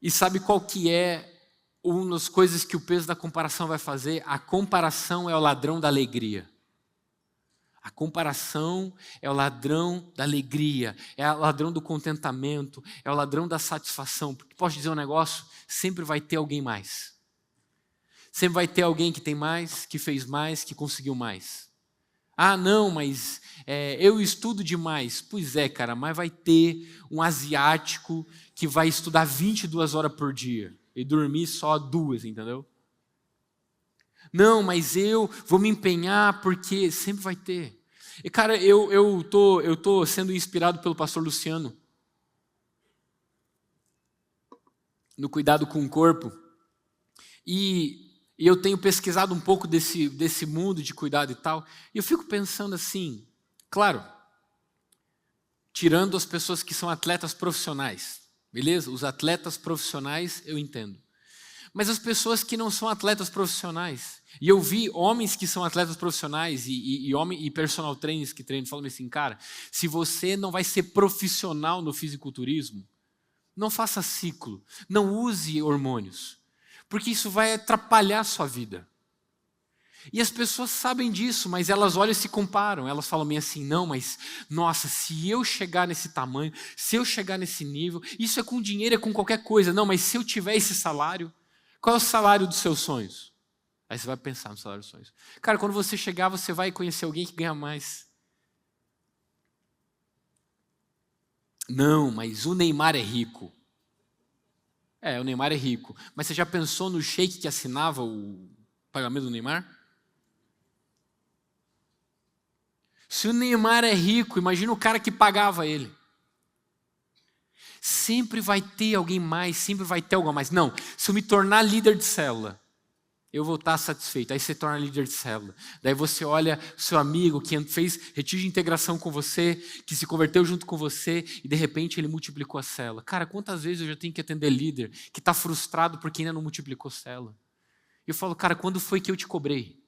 E sabe qual que é uma das coisas que o peso da comparação vai fazer? A comparação é o ladrão da alegria. A comparação é o ladrão da alegria, é o ladrão do contentamento, é o ladrão da satisfação. Porque posso dizer um negócio? Sempre vai ter alguém mais. Sempre vai ter alguém que tem mais, que fez mais, que conseguiu mais. Ah, não, mas eu estudo demais. Pois é, cara, mas vai ter um asiático que vai estudar 22 horas por dia e dormir só 2, entendeu? Não, mas eu vou me empenhar porque sempre vai ter. E cara, eu tô sendo inspirado pelo pastor Luciano no cuidado com o corpo. E eu tenho pesquisado um pouco desse mundo de cuidado e tal. E eu fico pensando assim, claro, tirando as pessoas que são atletas profissionais, beleza? Os atletas profissionais eu entendo. Mas as pessoas que não são atletas profissionais, e eu vi homens que são atletas profissionais e personal trainers que treinam, falam assim, cara, se você não vai ser profissional no fisiculturismo, não faça ciclo, não use hormônios, porque isso vai atrapalhar a sua vida. E as pessoas sabem disso, mas elas olham e se comparam, elas falam meio assim, não, mas nossa, se eu chegar nesse tamanho, se eu chegar nesse nível, isso é com dinheiro, é com qualquer coisa, não, mas se eu tiver esse salário, qual é o salário dos seus sonhos? Aí você vai pensar no salário dos sonhos. Cara, quando você chegar, você vai conhecer alguém que ganha mais. Não, mas o Neymar é rico. O Neymar é rico. Mas você já pensou no sheik que assinava o pagamento do Neymar? Se o Neymar é rico, imagina o cara que pagava ele. Sempre vai ter alguém mais, sempre vai ter algo a mais. Não, se eu me tornar líder de célula, eu vou estar satisfeito. Aí você torna líder de célula. Daí você olha o seu amigo que fez retiro de integração com você, que se converteu junto com você e de repente ele multiplicou a célula. Cara, quantas vezes eu já tenho que atender líder que está frustrado porque ainda não multiplicou a célula? Eu falo, cara, quando foi que eu te cobrei?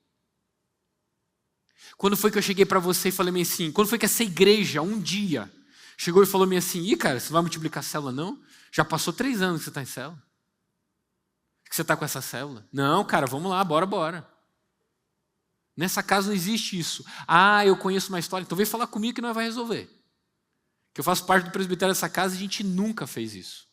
Quando foi que eu cheguei para você e falei assim, quando foi que essa igreja, um dia, chegou e falou assim, cara, você vai multiplicar a célula não? Já passou 3 anos que você está em célula. Que você está com essa célula? Não, cara, vamos lá, bora. Nessa casa não existe isso. Ah, eu conheço uma história, então vem falar comigo que nós vai resolver. Que eu faço parte do presbitério dessa casa e a gente nunca fez isso.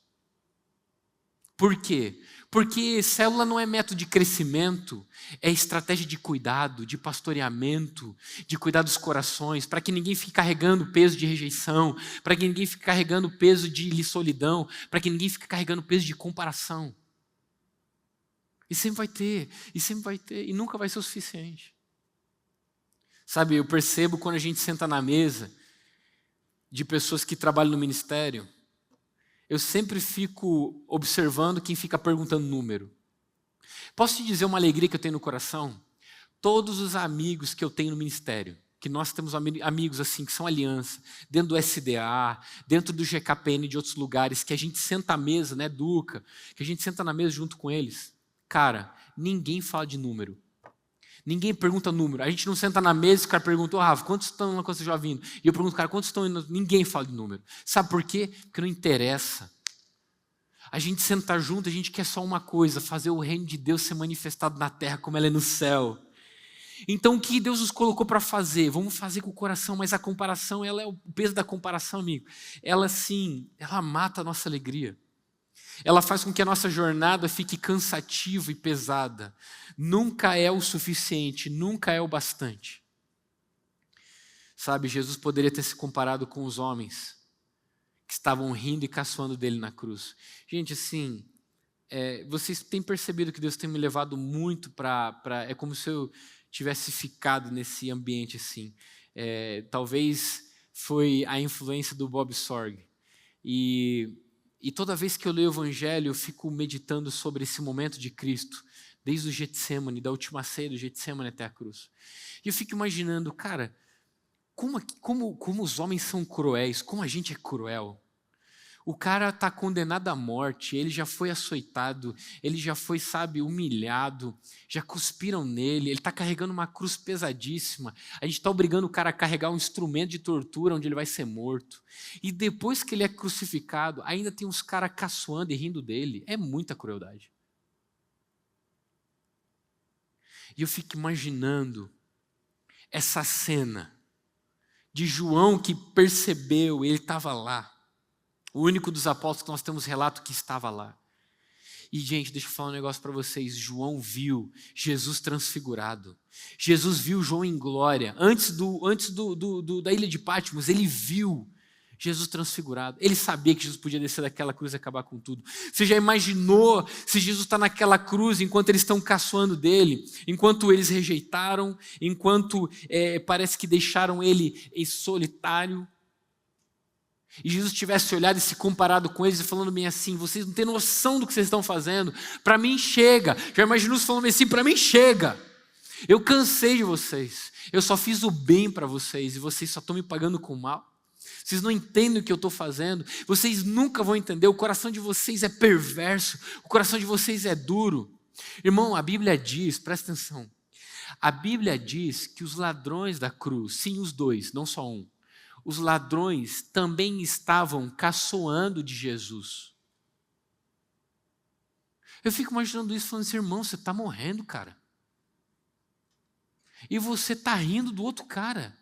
Por quê? Porque célula não é método de crescimento, é estratégia de cuidado, de pastoreamento, de cuidar dos corações, para que ninguém fique carregando peso de rejeição, para que ninguém fique carregando peso de solidão, para que ninguém fique carregando peso de comparação. E sempre vai ter, e nunca vai ser o suficiente. Sabe, eu percebo quando a gente senta na mesa de pessoas que trabalham no ministério, eu sempre fico observando quem fica perguntando número. Posso te dizer uma alegria que eu tenho no coração? Todos os amigos que eu tenho no ministério, que nós temos amigos assim, que são aliança, dentro do SDA, dentro do GKPN, de outros lugares, que a gente senta à mesa, né, Duca, que a gente senta na mesa junto com eles. Cara, ninguém fala de número. Ninguém pergunta número. A gente não senta na mesa e o cara pergunta, Rafa, quantos estão na Costa Jovem? E eu pergunto, cara, quantos estão indo? Ninguém fala de número. Sabe por quê? Porque não interessa. A gente senta junto, a gente quer só uma coisa, fazer o reino de Deus ser manifestado na terra como ela é no céu. Então o que Deus nos colocou para fazer? Vamos fazer com o coração, mas a comparação, ela é o peso da comparação, amigo. Ela sim, ela mata a nossa alegria. Ela faz com que a nossa jornada fique cansativa e pesada. Nunca é o suficiente, nunca é o bastante. Sabe, Jesus poderia ter se comparado com os homens que estavam rindo e caçoando dele na cruz. Gente, assim, vocês têm percebido que Deus tem me levado muito para... É como se eu tivesse ficado nesse ambiente assim. Talvez foi a influência do Bob Sorg. E toda vez que eu leio o Evangelho, eu fico meditando sobre esse momento de Cristo, desde o Getsemane, da última ceia do Getsemane até a cruz. E eu fico imaginando, cara, como os homens são cruéis, como a gente é cruel. O cara está condenado à morte, ele já foi açoitado, ele já foi, sabe, humilhado, já cuspiram nele, ele está carregando uma cruz pesadíssima, a gente está obrigando o cara a carregar um instrumento de tortura onde ele vai ser morto. E depois que ele é crucificado, ainda tem uns caras caçoando e rindo dele. É muita crueldade. E eu fico imaginando essa cena de João que percebeu, ele estava lá. O único dos apóstolos que nós temos relato que estava lá. E, gente, deixa eu falar um negócio para vocês. João viu Jesus transfigurado. Jesus viu João em glória. Antes da ilha de Patmos, ele viu Jesus transfigurado. Ele sabia que Jesus podia descer daquela cruz e acabar com tudo. Você já imaginou se Jesus está naquela cruz enquanto eles estão caçoando dele? Enquanto eles rejeitaram? Enquanto parece que deixaram ele em solitário? E Jesus tivesse olhado e se comparado com eles e falando bem assim, vocês não têm noção do que vocês estão fazendo, para mim chega. Já imaginou se falando bem assim, para mim chega. Eu cansei de vocês, eu só fiz o bem para vocês e vocês só estão me pagando com o mal. Vocês não entendem o que eu estou fazendo, vocês nunca vão entender, o coração de vocês é perverso, o coração de vocês é duro. Irmão, a Bíblia diz, presta atenção, a Bíblia diz que os ladrões da cruz, sim, os dois, não só um, os ladrões também estavam caçoando de Jesus. Eu fico imaginando isso, falando assim, irmão, você está morrendo, cara. E você está rindo do outro cara.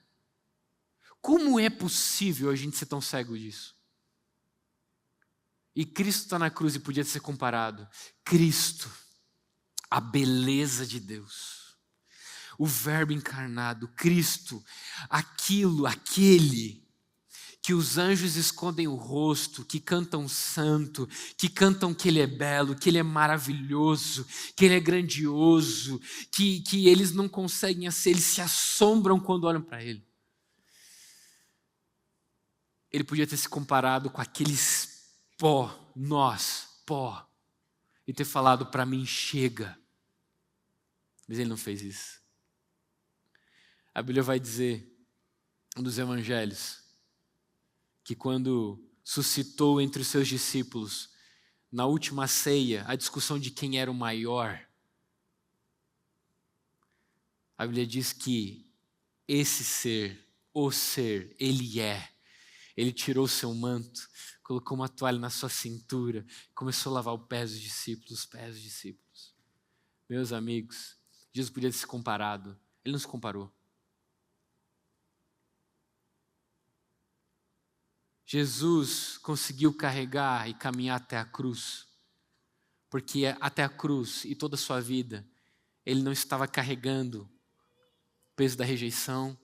Como é possível a gente ser tão cego disso? E Cristo está na cruz e podia ser comparado. Cristo, a beleza de Deus. O verbo encarnado, Cristo, aquele que os anjos escondem o rosto, que cantam santo, que cantam que Ele é belo, que Ele é maravilhoso, que Ele é grandioso, que eles não conseguem eles se assombram quando olham para Ele. Ele podia ter se comparado com aqueles pó, e ter falado para mim, chega. Mas Ele não fez isso. A Bíblia vai dizer, nos evangelhos, que quando suscitou entre os seus discípulos, na última ceia, a discussão de quem era o maior, a Bíblia diz que esse ser, ele tirou seu manto, colocou uma toalha na sua cintura, começou a lavar os pés dos discípulos. Meus amigos, Jesus podia ter se comparado, Ele não se comparou. Jesus conseguiu carregar e caminhar até a cruz, porque até a cruz e toda a sua vida, Ele não estava carregando o peso da rejeição,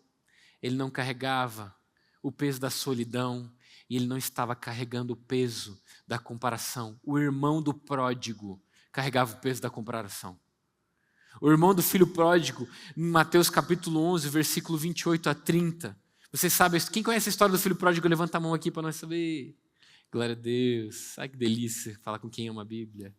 Ele não carregava o peso da solidão, e Ele não estava carregando o peso da comparação. O irmão do pródigo carregava o peso da comparação. O irmão do filho pródigo, em Mateus capítulo 11, versículo 28 a 30, vocês sabem, quem conhece a história do filho pródigo, levanta a mão aqui para nós saber. Glória a Deus. Ai, que delícia falar com quem ama a Bíblia.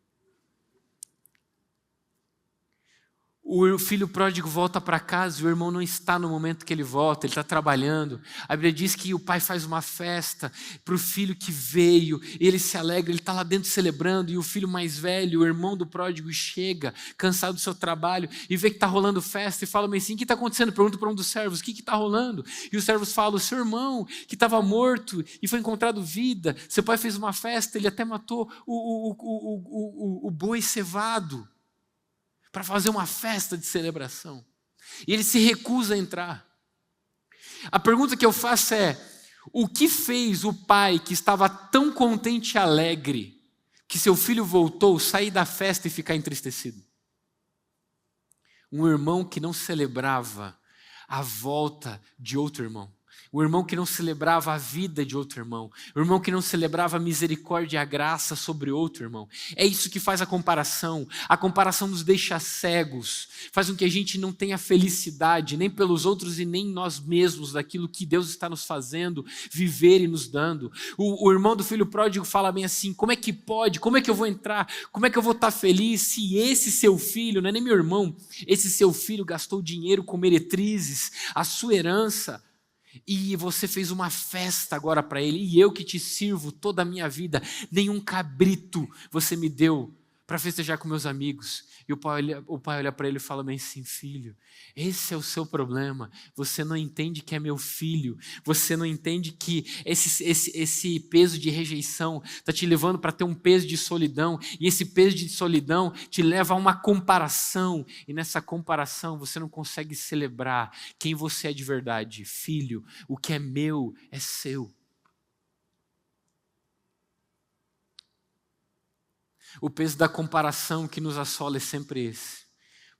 O filho pródigo volta para casa e o irmão não está no momento que ele volta, ele está trabalhando. A Bíblia diz que o pai faz uma festa para o filho que veio, ele se alegra, ele está lá dentro celebrando, e o filho mais velho, o irmão do pródigo, chega, cansado do seu trabalho, e vê que está rolando festa, e fala assim, o que está acontecendo? Pergunta para um dos servos, o que está rolando? E os servos falam, o seu irmão, que estava morto e foi encontrado vida, seu pai fez uma festa, ele até matou o boi cevado, para fazer uma festa de celebração. E ele se recusa a entrar. A pergunta que eu faço é, o que fez o pai que estava tão contente e alegre, que seu filho voltou, sair da festa e ficar entristecido. Um irmão que não celebrava a volta de outro irmão. O irmão que não celebrava a vida de outro irmão. O irmão que não celebrava a misericórdia e a graça sobre outro irmão. É isso que faz a comparação. A comparação nos deixa cegos. Faz com que a gente não tenha felicidade, nem pelos outros e nem nós mesmos, daquilo que Deus está nos fazendo viver e nos dando. O irmão do filho pródigo fala bem assim, como é que pode? Como é que eu vou entrar? Como é que eu vou estar feliz se esse seu filho, não é nem meu irmão, esse seu filho gastou dinheiro com meretrizes, a sua herança, e você fez uma festa agora para ele, e eu que te sirvo toda a minha vida, nenhum cabrito você me deu para festejar com meus amigos. E o pai olha para ele e fala bem assim, filho, esse é o seu problema, você não entende que é meu filho, você não entende que esse peso de rejeição está te levando para ter um peso de solidão, e esse peso de solidão te leva a uma comparação, e nessa comparação você não consegue celebrar quem você é de verdade. Filho, o que é meu é seu. O peso da comparação que nos assola é sempre esse.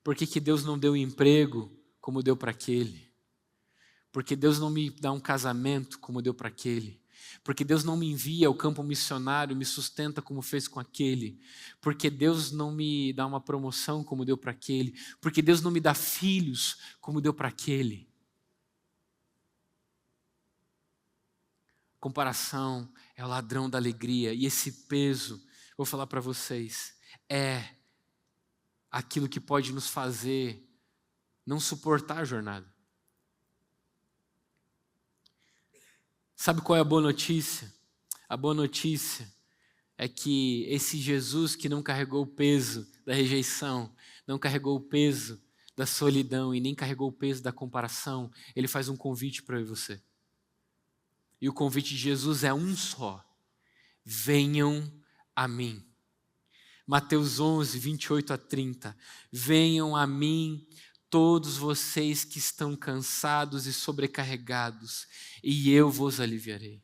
Por que Deus não deu emprego como deu para aquele? Porque Deus não me dá um casamento como deu para aquele? Porque Deus não me envia ao campo missionário, me sustenta como fez com aquele? Porque Deus não me dá uma promoção como deu para aquele? Porque Deus não me dá filhos como deu para aquele? Comparação é o ladrão da alegria, e esse peso, vou falar para vocês, é aquilo que pode nos fazer não suportar a jornada. Sabe qual é a boa notícia? A boa notícia é que esse Jesus que não carregou o peso da rejeição, não carregou o peso da solidão e nem carregou o peso da comparação, ele faz um convite para eu e você. E o convite de Jesus é um só: venham a mim. Mateus 11, 28 a 30. Venham a mim todos vocês que estão cansados e sobrecarregados, e eu vos aliviarei.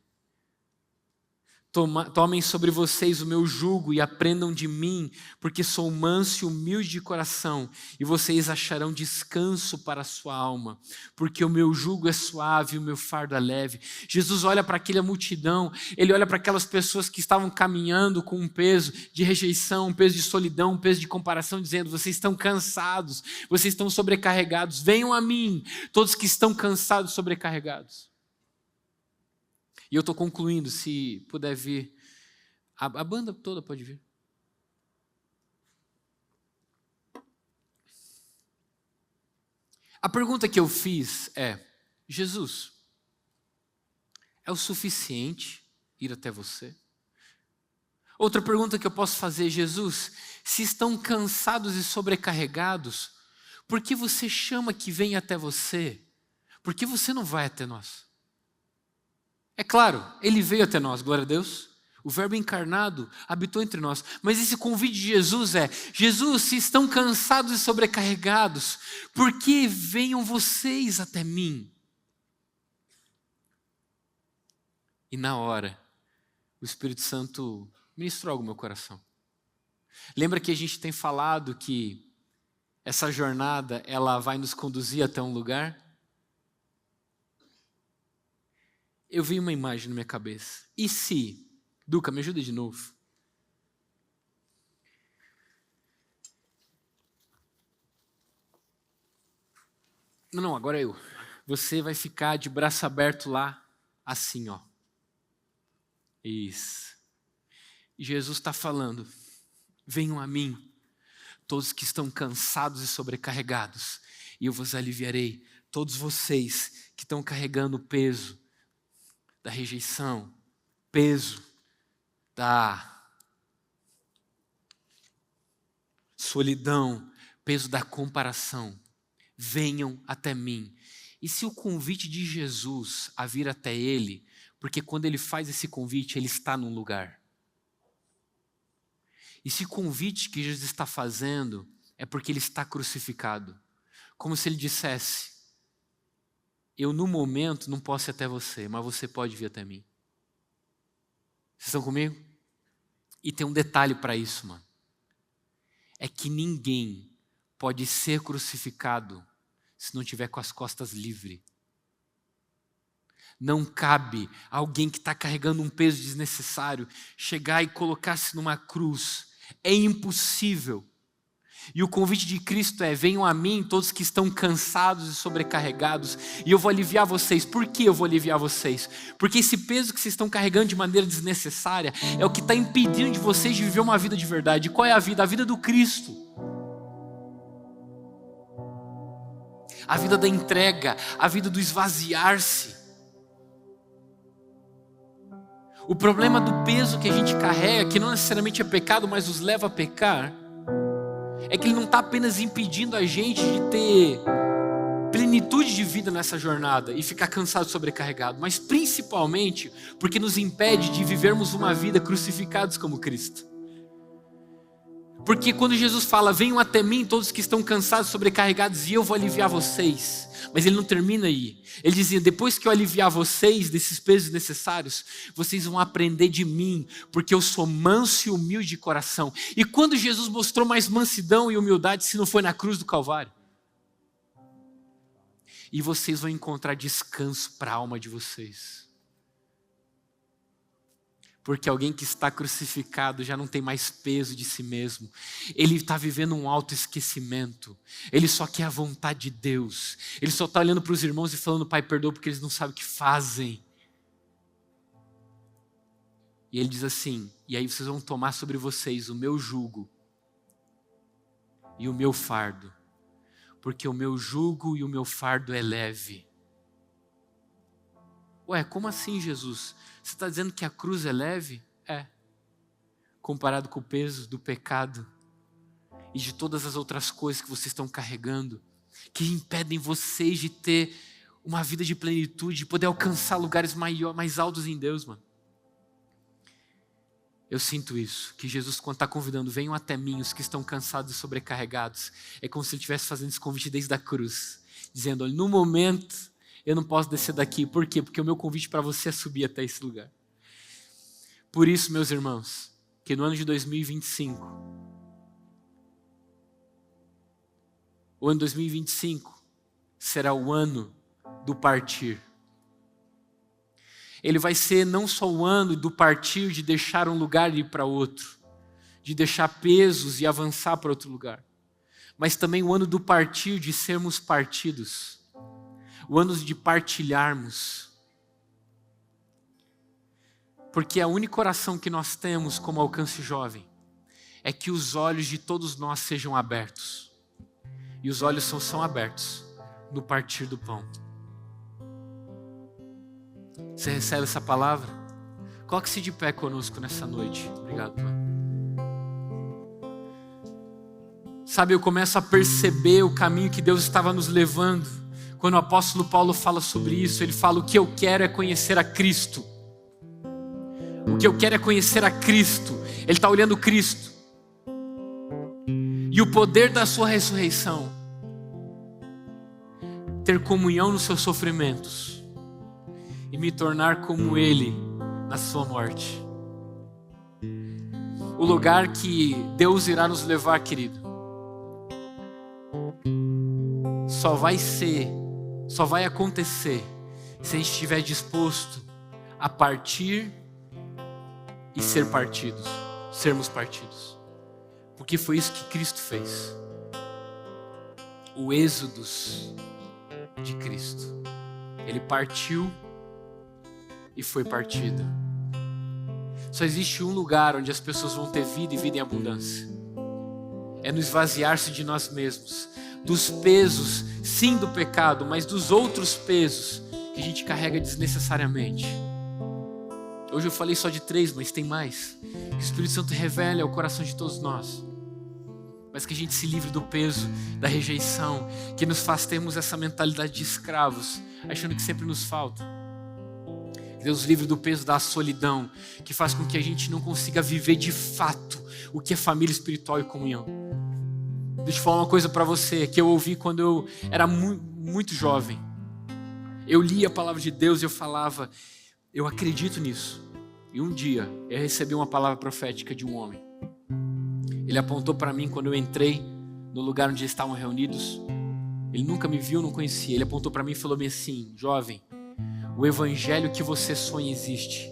Tomem sobre vocês o meu jugo e aprendam de mim, porque sou manso e humilde de coração, e vocês acharão descanso para a sua alma, porque o meu jugo é suave e o meu fardo é leve. Jesus olha para aquela multidão, ele olha para aquelas pessoas que estavam caminhando com um peso de rejeição, um peso de solidão, um peso de comparação, dizendo: vocês estão cansados, vocês estão sobrecarregados, venham a mim, todos que estão cansados e sobrecarregados. E eu estou concluindo, se puder vir. A banda toda pode vir. A pergunta que eu fiz é: Jesus, é o suficiente ir até você? Outra pergunta que eu posso fazer: Jesus, se estão cansados e sobrecarregados, por que você chama que vem até você? Por que você não vai até nós? É claro, ele veio até nós, glória a Deus. O Verbo encarnado habitou entre nós. Mas esse convite de Jesus é: Jesus, se estão cansados e sobrecarregados, por que venham vocês até mim? E na hora, o Espírito Santo ministrou algo no meu coração. Lembra que a gente tem falado que essa jornada, ela vai nos conduzir até um lugar? Eu vi uma imagem na minha cabeça. E se, Duca, me ajuda de novo. Não, agora eu. Você vai ficar de braço aberto lá, assim, ó. Isso. E Jesus está falando: venham a mim, todos que estão cansados e sobrecarregados, e eu vos aliviarei. Todos vocês que estão carregando o peso da rejeição, peso da solidão, peso da comparação, venham até mim. E se o convite de Jesus a vir até ele, porque quando ele faz esse convite, ele está num lugar. E se o convite que Jesus está fazendo é porque ele está crucificado, como se ele dissesse: eu no momento não posso ir até você, mas você pode vir até mim. Vocês estão comigo? E tem um detalhe para isso, mano. É que ninguém pode ser crucificado se não tiver com as costas livres. Não cabe alguém que está carregando um peso desnecessário chegar e colocar-se numa cruz. É impossível. E o convite de Cristo é: venham a mim todos que estão cansados e sobrecarregados, e eu vou aliviar vocês. Por que eu vou aliviar vocês? Porque esse peso que vocês estão carregando de maneira desnecessária é o que está impedindo de vocês de viver uma vida de verdade. Qual é a vida? A vida do Cristo. A vida da entrega, a vida do esvaziar-se. O problema do peso que a gente carrega, que não necessariamente é pecado, mas nos leva a pecar, é que ele não está apenas impedindo a gente de ter plenitude de vida nessa jornada e ficar cansado e sobrecarregado, mas principalmente porque nos impede de vivermos uma vida crucificados como Cristo. Porque quando Jesus fala: venham até mim todos que estão cansados e sobrecarregados e eu vou aliviar vocês. Mas ele não termina aí. Ele dizia: depois que eu aliviar vocês desses pesos necessários, vocês vão aprender de mim, porque eu sou manso e humilde de coração. E quando Jesus mostrou mais mansidão e humildade, se não foi na cruz do Calvário? E vocês vão encontrar descanso para a alma de vocês. Porque alguém que está crucificado já não tem mais peso de si mesmo. Ele está vivendo um autoesquecimento. Ele só quer a vontade de Deus. Ele só está olhando para os irmãos e falando: Pai, perdoa porque eles não sabem o que fazem. E ele diz assim: e aí vocês vão tomar sobre vocês o meu jugo e o meu fardo. Porque o meu jugo e o meu fardo é leve. Ué, como assim, Jesus? Você está dizendo que a cruz é leve? É. Comparado com o peso do pecado e de todas as outras coisas que vocês estão carregando, que impedem vocês de ter uma vida de plenitude, de poder alcançar lugares mais altos em Deus, mano. Eu sinto isso, que Jesus, quando está convidando: venham até mim os que estão cansados e sobrecarregados, é como se ele estivesse fazendo esse convite desde a cruz, dizendo: olha, no momento eu não posso descer daqui. Por quê? Porque o meu convite para você é subir até esse lugar. Por isso, meus irmãos, que no ano de 2025, o ano 2025 será o ano do partir. Ele vai ser não só o ano do partir, de deixar um lugar e ir para outro, de deixar pesos e avançar para outro lugar, mas também o ano do partir, de sermos partidos. O ano de partilharmos. Porque a única oração que nós temos como Alcance Jovem é que os olhos de todos nós sejam abertos. E os olhos são abertos no partir do pão. Você recebe essa palavra? Coloque-se de pé conosco nessa noite. Obrigado, Pai. Sabe, eu começo a perceber o caminho que Deus estava nos levando. Quando o apóstolo Paulo fala sobre isso, ele fala: o que eu quero é conhecer a Cristo. O que eu quero é conhecer a Cristo. Ele está olhando Cristo. E o poder da sua ressurreição. Ter comunhão nos seus sofrimentos. E me tornar como Ele na sua morte. O lugar que Deus irá nos levar, querido, só vai acontecer se a gente estiver disposto a partir e sermos partidos. Porque foi isso que Cristo fez. O êxodos de Cristo. Ele partiu e foi partido. Só existe um lugar onde as pessoas vão ter vida e vida em abundância. É no esvaziar-se de nós mesmos. Dos pesos, sim, do pecado, mas dos outros pesos que a gente carrega desnecessariamente. Hoje eu falei só de 3, mas tem mais. Que o Espírito Santo revele ao coração de todos nós. Mas que a gente se livre do peso, da rejeição, que nos faz termos essa mentalidade de escravos, achando que sempre nos falta. Deus livre do peso da solidão, que faz com que a gente não consiga viver de fato o que é família espiritual e comunhão. Deixa eu falar uma coisa para você, que eu ouvi quando eu era muito jovem. Eu lia a palavra de Deus e eu falava: eu acredito nisso. E um dia eu recebi uma palavra profética de um homem. Ele apontou para mim quando eu entrei no lugar onde eles estavam reunidos. Ele nunca me viu, não conhecia. Ele apontou para mim e falou assim: jovem, o evangelho que você sonha existe.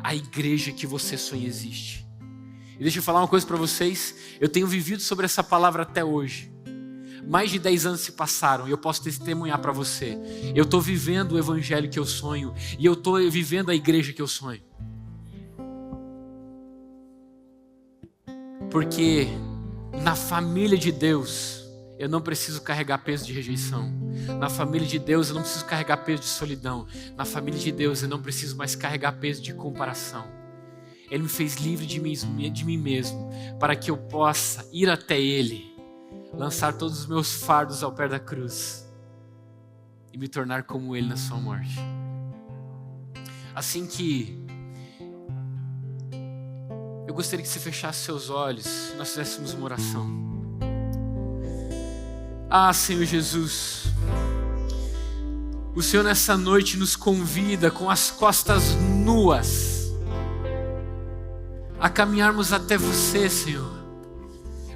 A igreja que você sonha existe. E deixa eu falar uma coisa para vocês. Eu tenho vivido sobre essa palavra até hoje. Mais de 10 anos se passaram e eu posso testemunhar para você. Eu estou vivendo o evangelho que eu sonho. E eu estou vivendo a igreja que eu sonho. Porque na família de Deus, eu não preciso carregar peso de rejeição. Na família de Deus, eu não preciso carregar peso de solidão. Na família de Deus, eu não preciso mais carregar peso de comparação. Ele me fez livre de mim mesmo, para que eu possa ir até Ele, lançar todos os meus fardos ao pé da cruz e me tornar como Ele na sua morte. Assim que eu gostaria que você fechasse seus olhos e nós fizéssemos uma oração. Ah, Senhor Jesus, o Senhor nessa noite nos convida com as costas nuas a caminharmos até você, Senhor,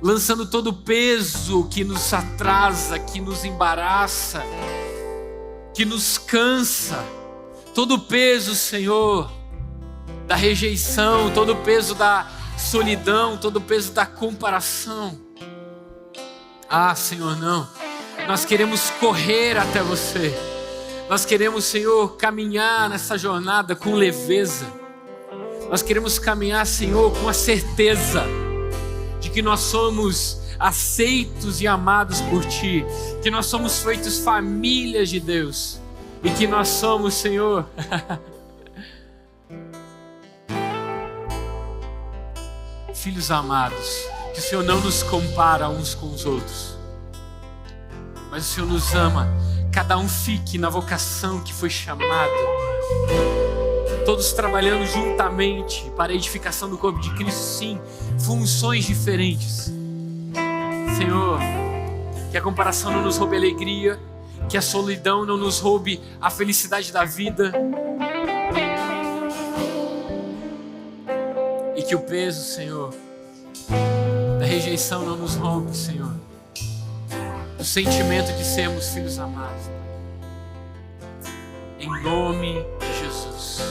lançando todo o peso que nos atrasa, que nos embaraça, que nos cansa, todo o peso, Senhor, da rejeição, todo o peso da solidão, todo o peso da comparação. Ah, Senhor, não. Nós queremos correr até você. Nós queremos, Senhor, caminhar nessa jornada com leveza. Nós queremos caminhar, Senhor, com a certeza de que nós somos aceitos e amados por Ti, que nós somos feitos famílias de Deus e que nós somos, Senhor, filhos amados, que o Senhor não nos compara uns com os outros, mas o Senhor nos ama. Cada um fique na vocação que foi chamado, todos trabalhando juntamente para a edificação do corpo de Cristo, sim, funções diferentes. Senhor, que a comparação não nos roube a alegria, que a solidão não nos roube a felicidade da vida, e que o peso, Senhor, da rejeição não nos roube, Senhor, do sentimento de sermos filhos amados. Em nome de Jesus.